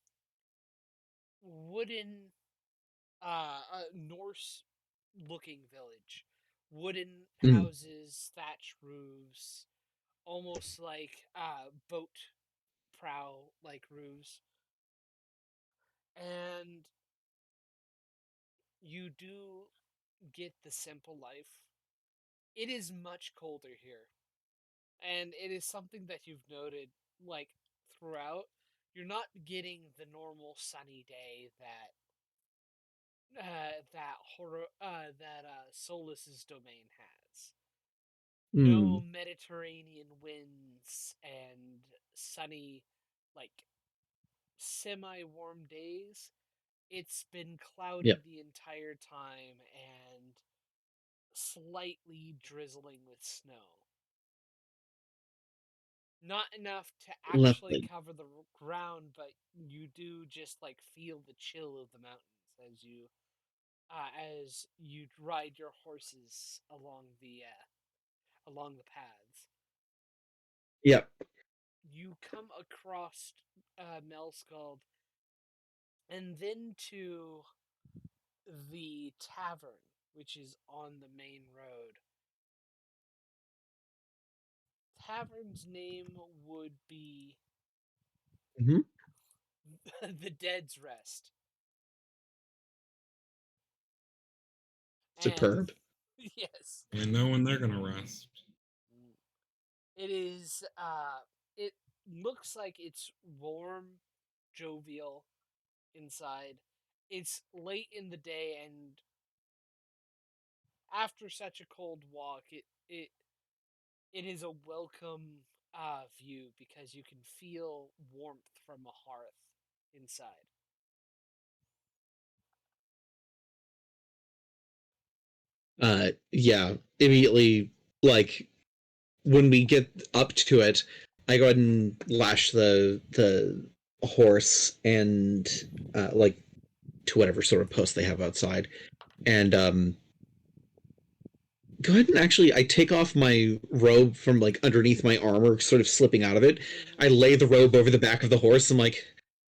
wooden, Norse looking village. Wooden Mm. houses, thatch roofs, almost like boat prow like roofs. And you do get the simple life. It is much colder here. And it is something that you've noted like throughout. You're not getting the normal sunny day that Solus's domain has. No Mm. Mediterranean winds and sunny, like semi-warm days. It's been cloudy Yep. the entire time and slightly drizzling with snow. Not enough to actually Lovely. cover the ground, but you do just like feel the chill of the mountains as you ride your horses along the paths. Yep. You come across Melskald, and then to the tavern, which is on the main road. Tavern's name would be Hmm. the Dead's Rest, and Superb. yes, We know when they're gonna rest. it is. It looks like it's warm, jovial inside. It's late in the day, and after such a cold walk, it is a welcome view because you can feel warmth from a hearth inside. Yeah. Immediately, like when we get up to it, I go ahead and lash the horse and like to whatever sort of post they have outside, and go ahead and actually I take off my robe from like underneath my armor, sort of slipping out of it. I Mm-hmm. lay the robe over the back of the horse. I'm like,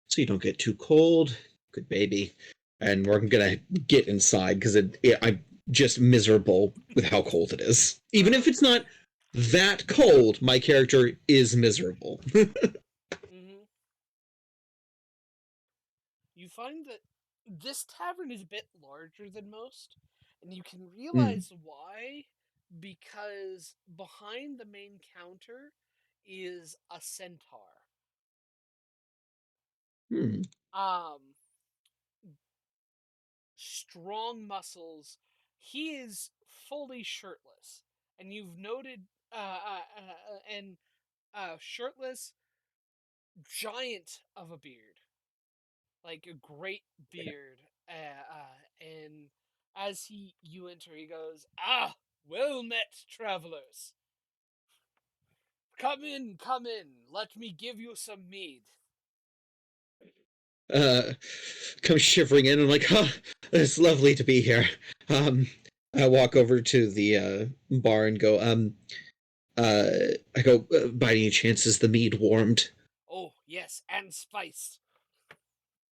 so you don't get too cold, good baby. And we're gonna get inside because I'm just miserable with how cold it is. Even if it's not that cold, my character is miserable. Mm-hmm. You find that this tavern is a bit larger than most, and you can Mm. realize why because behind the main counter is a centaur. Mm. Um, Strong muscles. He is fully shirtless, and you've noted, and shirtless, giant of a beard, like a great beard. And as you enter, he goes, "Ah, well met, travelers. Come in, come in. Let me give you some mead." uh, Come shivering in. I'm like, huh, it's lovely to be here. Um, I walk over to the bar and go, uh, I go, by any chance is the mead warmed? Oh yes, and spiced.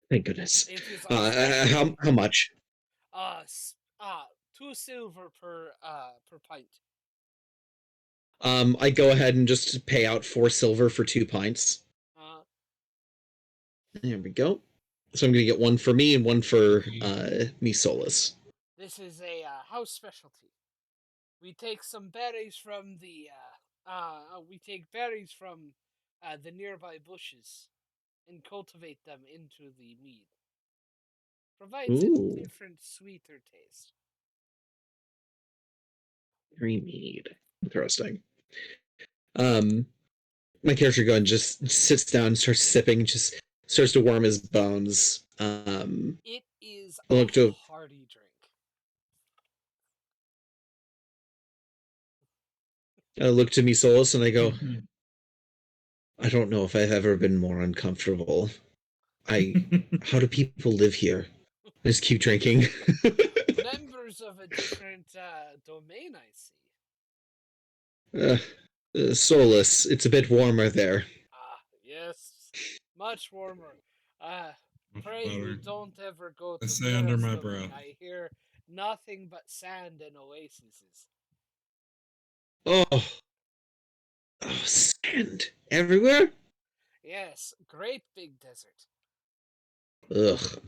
Thank goodness. It is our specialty. How much? Uh, 2 silver per pint. I go ahead and just pay out 4 silver for 2 pints. Uh, There we go. So I'm gonna get one for me and one for me Solus. this is a house specialty. We take some berries from we take berries from the nearby bushes and cultivate them into the mead. Provides a Ooh, different, sweeter taste. very mead. Interesting. Um, my character going just sits down and starts sipping, just starts to warm his bones. It is I a look to hearty drink. me Solus and I go, I don't know if I've ever been more uncomfortable. I how do people live here? I just keep drinking. Members of a different domain, I see. uh, Solus, it's a bit warmer there. Ah, yes, much warmer. Ah, Much pray you better. don't ever go I to say under Mira's my domain. breath. I hear nothing but sand and oases. Oh, sand everywhere. Yes, great big desert. Ugh.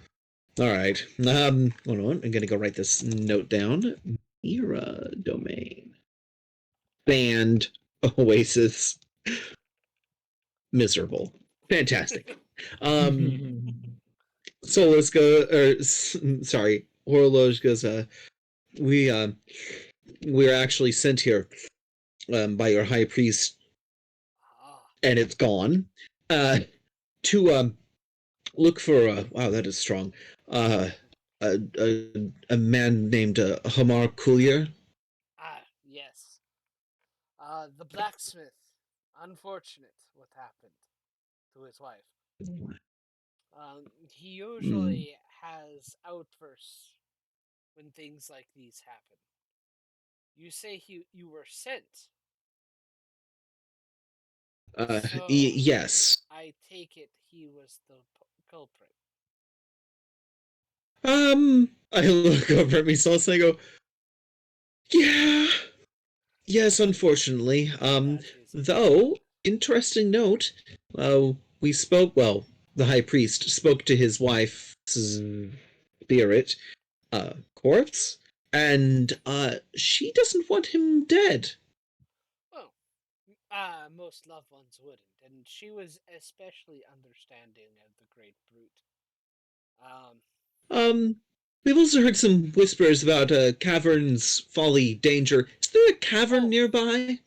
All right. Hold on. I'm gonna go write this note down. Era domain. Band. Oasis. Miserable. Fantastic. Um. So let's go. Or sorry, Horologe goes. We we're actually sent here by your high priest, Ah, and it's gone. Uh, to look for wow, that is strong. Uh, a man named Hamar Kulier. yes. The blacksmith. Unfortunate what happened to his wife. He Hmm. usually has outbursts when things like these happen. You say you were sent, so Yes. I take it he was the culprit. I look over at me, Celeste, and I go, yeah, yes, unfortunately. That is Though, unfortunate. interesting note, we spoke, well, the high priest spoke to his wife's spirit, corpse, and, she doesn't want him dead. Well, most loved ones wouldn't, and she was especially understanding of the great brute. Um, Um, we've also heard some whispers about, caverns, folly, danger. Is there a cavern oh, nearby?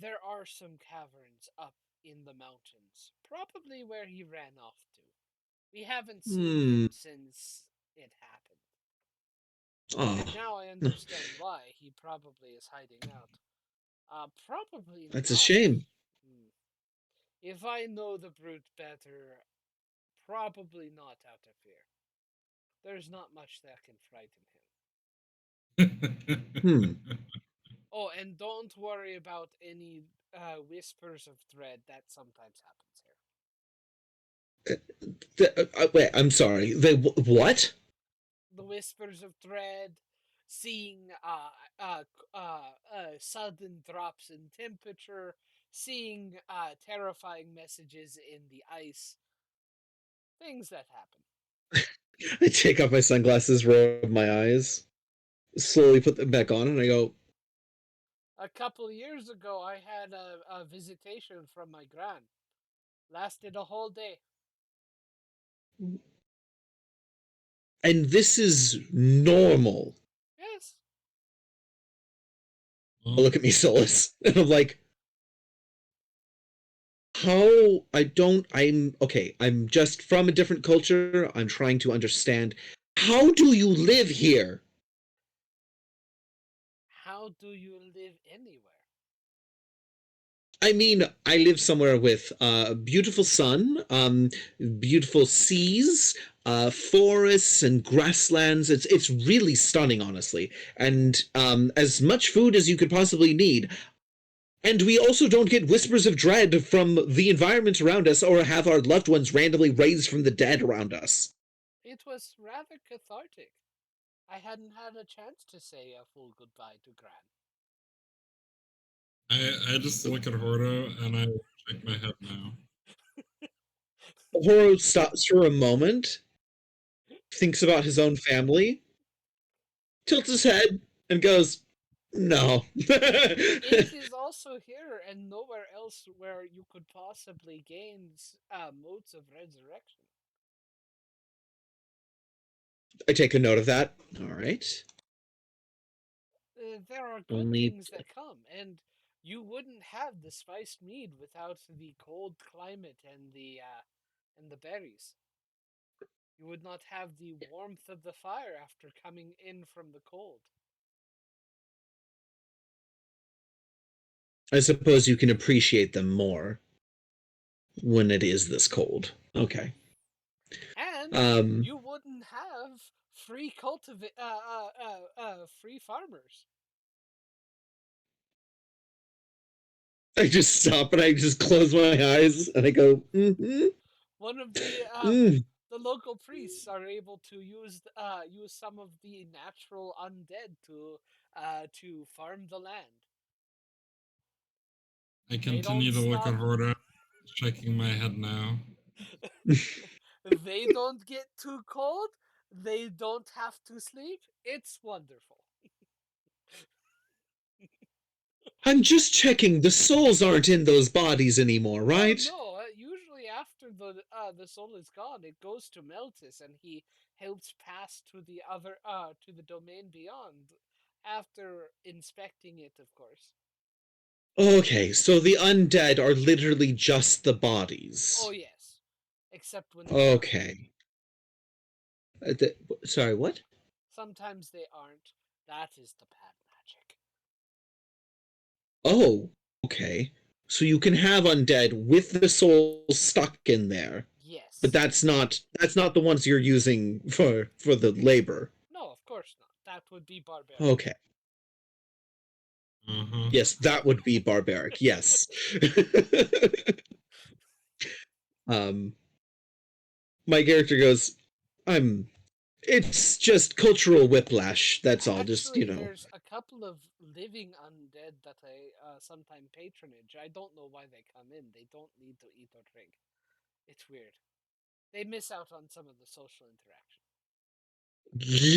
there are some caverns up in the mountains, probably where he ran off to. We haven't seen Hmm. him since it happened. And Oh, now I understand why he probably is hiding out. Probably that's a not. shame. Hmm. If I know the brute better, probably not out of fear. There's not much that can frighten him. Hmm. Oh, and don't worry about any whispers of dread that sometimes happens here. Wait, I'm sorry. What? The whispers of dread, seeing sudden drops in temperature, seeing terrifying messages in the ice, things that happen. I take off my sunglasses, rub my eyes, slowly put them back on, and I go, A couple years ago, I had a visitation from my gran. Lasted a whole day. and this is normal. Yes. I Well, look at me, Solus, and I'm like, how? I'm just from a different culture. I'm trying to understand. How do you live here? How do you live anywhere? I mean, I live somewhere with beautiful sun, beautiful seas, forests and grasslands. It's really stunning, honestly, and as much food as you could possibly need. And we also don't get whispers of dread from the environment around us, or have our loved ones randomly raised from the dead around us. It was rather cathartic. I hadn't had a chance to say a full goodbye to Gran. I just look at Hordo and I shake my head no. Horo stops for a moment, thinks about his own family, tilts his head, and goes, "No." It is also here and nowhere else where you could possibly gain modes of resurrection. I take a note of that. All right. There are good Only things that come, and you wouldn't have the spiced mead without the cold climate and the berries. You would not have the warmth of the fire after coming in from the cold. I suppose you can appreciate them more when it is this cold. Okay. And Um, you wouldn't have free farmers. I just stop and I just close my eyes and I go, mm-hmm, One of mm. the local priests are able to use some of the natural undead to farm the land. I They don't continue to look at stop. Hordo, shaking my head no. They don't get too cold. They don't have to sleep. It's wonderful. I'm just checking the souls aren't in those bodies anymore, Oh right? no! Usually after the soul is gone, it goes to Meltis, and he helps pass to the other to the domain beyond. After inspecting it, of course. Okay, so the undead are literally just the Oh bodies. yes, except when they aren't. Okay. Sorry, what? Sometimes they aren't. That is the bad magic. Oh, okay. So you can have undead with the soul stuck in there, but Yes. that's not the ones you're using for the labor. No, of course not. That would be barbaric. Okay. Uh-huh. Yes, that would be barbaric. Yes. um, my character goes, "I'm. It's just cultural whiplash. That's all. Just Actually, there's a couple of living undead that I sometimes patronage. I don't know why they come in. They don't need to eat or drink. It's weird. They miss out on some of the social interaction.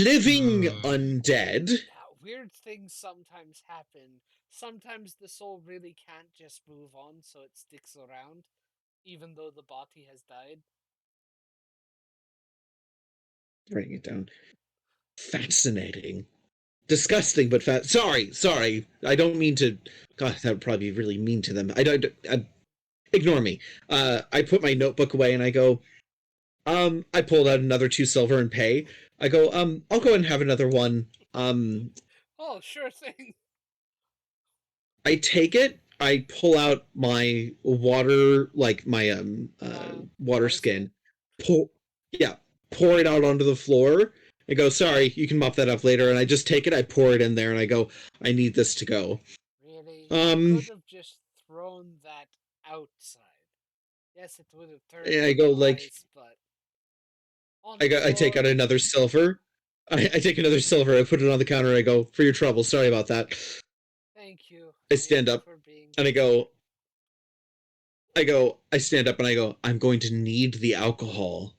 living undead. Yeah, weird things sometimes happen. Sometimes the soul really can't just move on, so it sticks around, even though the body has died. Writing it down. Fascinating. Disgusting, but sorry. I don't mean to. God, that would probably be really mean to them. Ignore me. I put my notebook away and I go. I pulled out another 2 silver and pay. I go. I'll go and have another one. Oh, sure thing. I take it. I pull out my water, like my water Water skin. skin? Pour, yeah, pour it out onto the floor. I go, sorry, you can mop that up later. And I just take it. I pour it in there, and I go, I need this to go. Really? You Um, could have just thrown that outside. Yes, it would have turned and I go into like, ice, but on the I take out floor. another silver. I take another silver. I put it on the counter. I go, for your trouble. Sorry about that. Thank you. I Thank stand you up for being and kind. I stand up and I go, I'm going to need the alcohol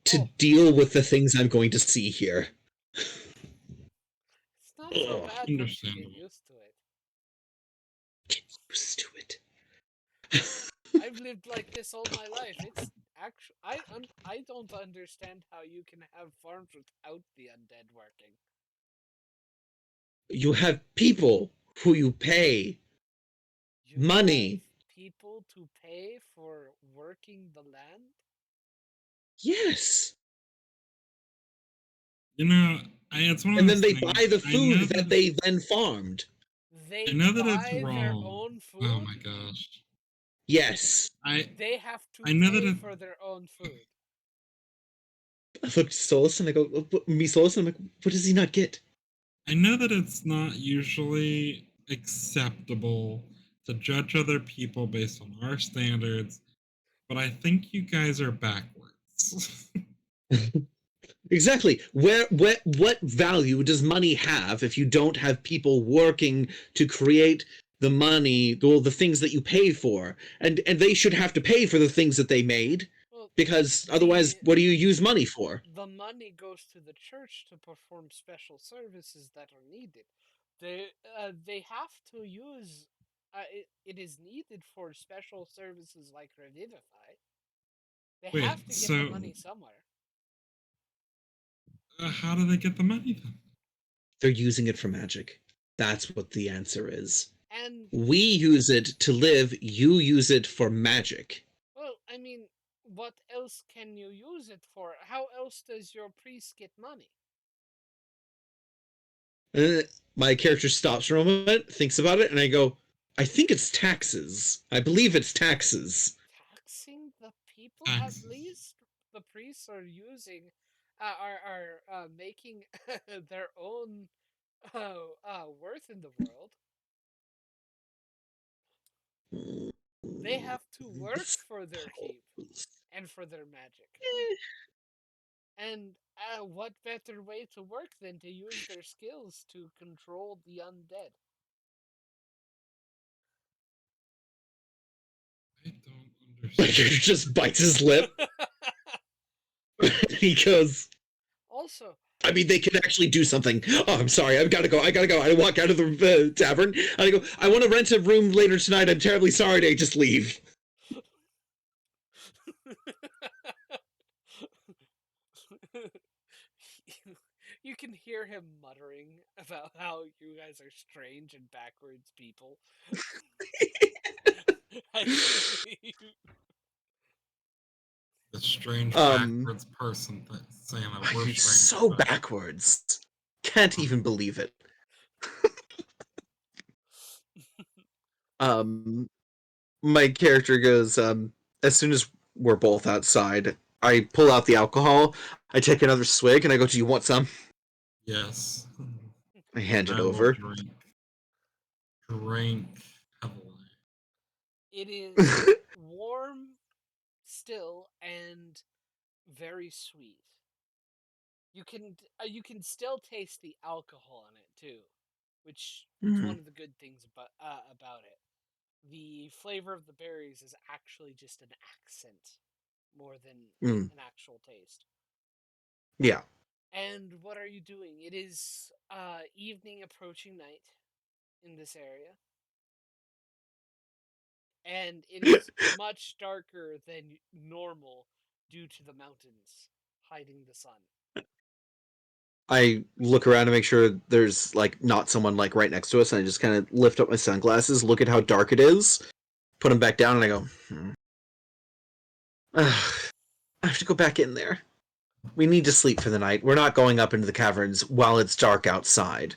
to Oh, deal with the things I'm going to see here. it's not so Ugh, bad once you get Understandable. used to it. get used to it. I've lived like this all my life. It's actually I don't understand how you can have farms without the undead working. You have people who you pay You have money. people to pay for working the land. Yes. You know, it's one of And then those they things. buy the food that they then farmed. I They know that it's buy their wrong. own Oh food. my gosh. Yes. They have to I know that pay it. for their own food. I look at Solus and I go, me Solus, and I'm like, what does he not get? I know that it's not usually acceptable to judge other people based on our standards, but I think you guys are backwards. Exactly. What value does money have if you don't have people working to create the money, well, the things that you pay for? And they should have to pay for the things that they made, Well, because otherwise, the what do you use money for? the money goes to the church to perform special services that are needed. They have to use. It is needed for special services like Revivify. They have Wait, to get the so money somewhere. how do they get the money then? They're using it for magic. That's what the answer is. And We use it to live, you use it for magic. well, I mean, what else can you use it for? How else does your priest get money? Uh, my character stops for a moment, thinks about it, and I go, I think it's taxes. I believe it's taxes. Taxing the people at Taxes. least. The priests are using, are making their own worth in the world. They have to work for their keep and for their magic. And what better way to work than to use their skills to control the undead? I don't My character understand. just bites his lip. He goes, Also, I mean, they can actually do something. Oh, I'm sorry. I've got to go. I gotta go. I walk out of the tavern. And I go, I want to rent a room later tonight. I'm terribly sorry to just leave. you can hear him muttering about how you guys are strange and backwards people. As you leave. The strange Um, backwards person saying that we're I'm strange so and backwards. backwards. Can't even believe it. Um, my character goes, as soon as we're both outside, I pull out the alcohol, I take another swig, and I go, "Do you want some?" Yes. I hand it I will over. drink. Drink heavily. It is warm still and very sweet. You can still taste the alcohol in it too, which is one Mm. of the good things about it. The flavor of the berries is actually just an accent more than Mm. an actual taste. Yeah. And what are you doing? It is evening approaching night in this area, and it is much darker than normal due to the mountains hiding the sun. I look around to make sure there's like not someone like right next to us, and I just kind of lift up my sunglasses, look at how dark it is, put them back down, and I go, "Ugh, I have to go back in there. We need to sleep for the night. We're not going up into the caverns while it's dark outside."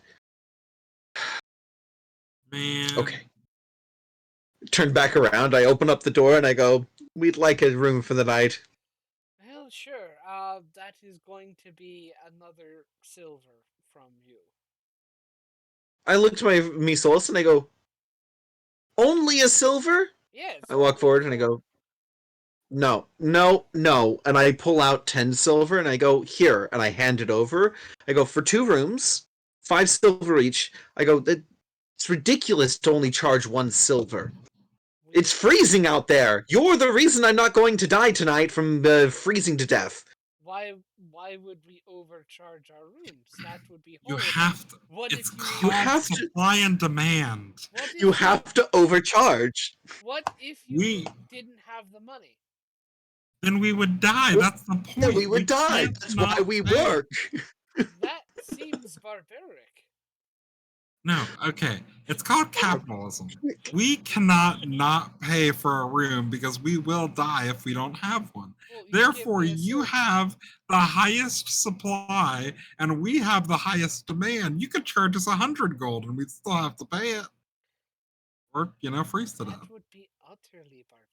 Man. Okay. Turn back around. I open up the door and I go, "We'd like a room for the night." Well, sure. That is going to be another silver from you. I look to my me Solus and I go, "Only a silver?" Yeah, it's I walk only a forward and I silver. go, "No, no, no." And I pull out 10 silver and I go, "Here." And I hand it over. I go, "For 2 rooms, 5 silver each." I go, "It's ridiculous to only charge 1 silver. We It's freezing out there. You're the reason I'm not going to die tonight from freezing to death." why would we overcharge our rooms? That would be You horrible. have to. What It's if You you called have to supply and demand. what you if you have to overcharge. what if you We didn't have the money? Then we would die. Well, That's the then we point. would We die. can't That's why not we pay. work. That seems barbaric. No, okay. It's called capitalism. We cannot not pay for a room because we will die if we don't have one. Well, you give Therefore, me a you silver. have the highest supply and we have the highest demand. You could charge us 100 gold and we'd still have to pay it. Or, freeze to That death. would be utterly barbaric.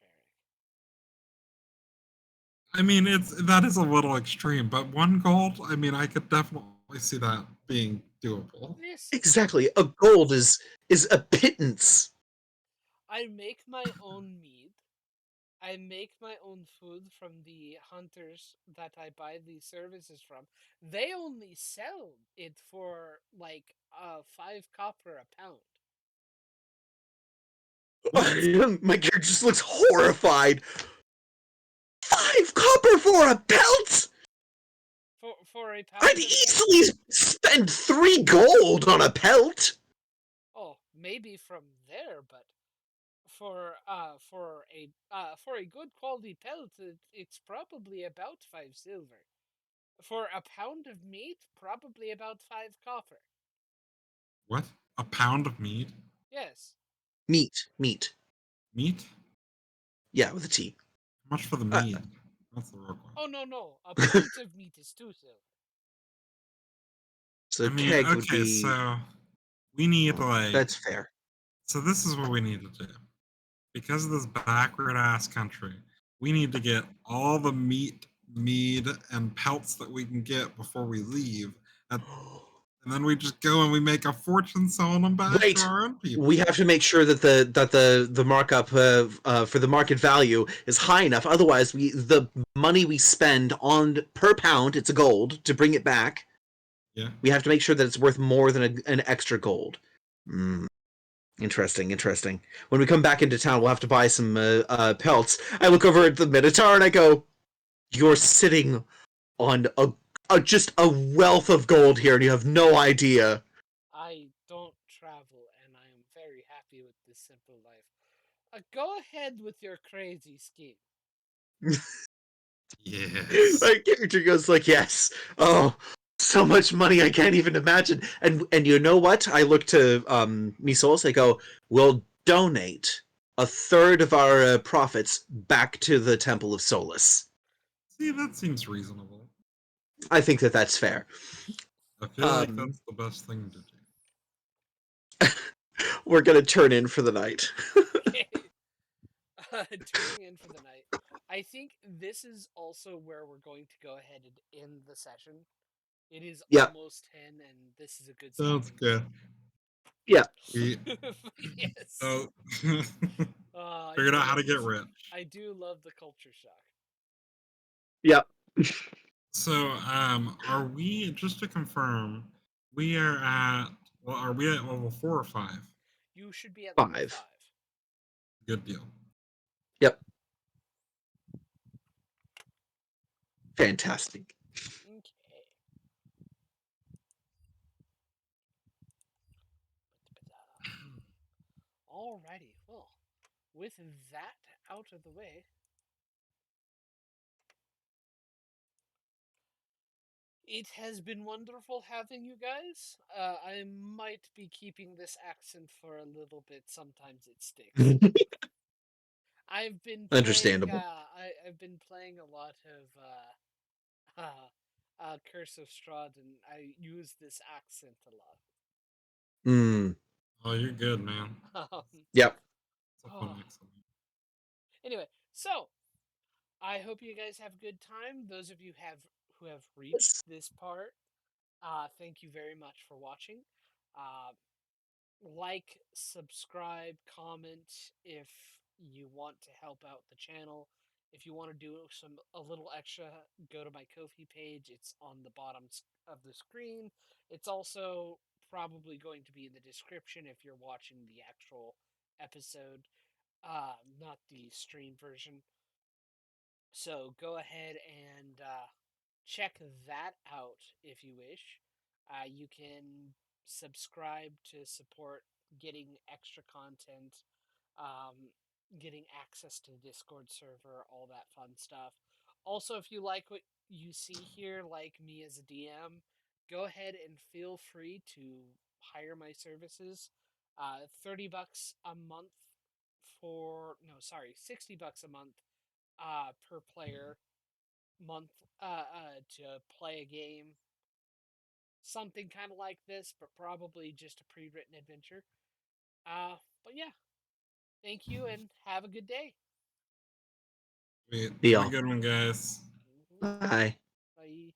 I mean, that is a little extreme, but 1 gold, I mean, I could definitely see that being doable. Listen, Exactly. A gold is a pittance. I make my own mead. I make my own food from the hunters that I buy these services from. They only sell it for like 5 copper a pound. What? My character just looks horrified. 5 copper for a pelt? For a I'd pound of meat. easily spend 3 gold on a pelt. Oh, maybe from there, but for a good quality pelt, it's probably about 5 silver. For a pound of meat, probably about 5 copper. What? A pound of meat? Yes. Meat. Meat? Yeah, with a T. How much for the Uh, meat? That's the real Oh question. no, a pint of meat is 2 silver. so I a mean, keg would okay, be. so we need That's fair. so this is what we need to do. Because of this backward ass country, we need to get all the meat, mead, and pelts that we can get before we leave. And then we just go and we make a fortune selling them back to Wait, our own we people. have to make sure that the markup for the market value is high enough. Otherwise, the money we spend on per pound, it's a gold to bring it back. Yeah. We have to make sure that it's worth more than an extra gold. Mm, interesting. When we come back into town, we'll have to buy some pelts. I look over at the Minotaur and I go, "You're sitting on just a wealth of gold here, and you have no idea." I don't travel, and I am very happy with this simple life. Go ahead with your crazy scheme. Yes. My character goes like, "Yes, oh, so much money I can't even imagine." And you know what? I look to me souls. I go, "We'll donate a third of our profits back to the Temple of Solus." See, that seems reasonable. I think that that's fair. I feel like Um, that's the best thing to do. we're gonna turn in for the night. Okay. tuning in for the night. I think this is also where we're going to go ahead and end the session. It is Yep. almost 10, and this is a good Sounds stopping good. Yeah. We yes. so I figured do out how to love get this. rich. I do love the culture shock. Yep. So, are we, just to confirm, we are at, well, are we at level 4 or 5? You should be at level 5. 5. Good deal. Yep. Fantastic. Okay. Alrighty. Well, with that out of the way, it has been wonderful having you guys. I might be keeping this accent for a little bit. Sometimes it sticks. I've been playing. Understandable. I've been playing a lot of Curse of Strahd, and I use this accent Mm. Oh, you're good, man. a lot. Yep. It's a fun Oh. accent. Anyway, so I hope you guys have a good time. Those of you who have reached this part, thank you very much for watching. Uh, like, subscribe, comment if you want to help out the channel. If you want to do a little extra, go to my Ko-fi page. It's on the bottom of the screen. It's also probably going to be in the description if you're watching the actual episode, not the stream version. So go ahead and check that out if you wish. You can subscribe to support getting extra content, um, getting access to the Discord server, all that fun stuff. Also, if you like what you see here, like me as a DM, go ahead and feel free to hire my services. $30 a month for, no, sorry, $60 a month per player month to play a game. Something kind of like this, but probably just a pre-written adventure. But yeah, thank you and have a good day. Sweet. Have a Deal. good one, guys. Mhm. Bye. Bye.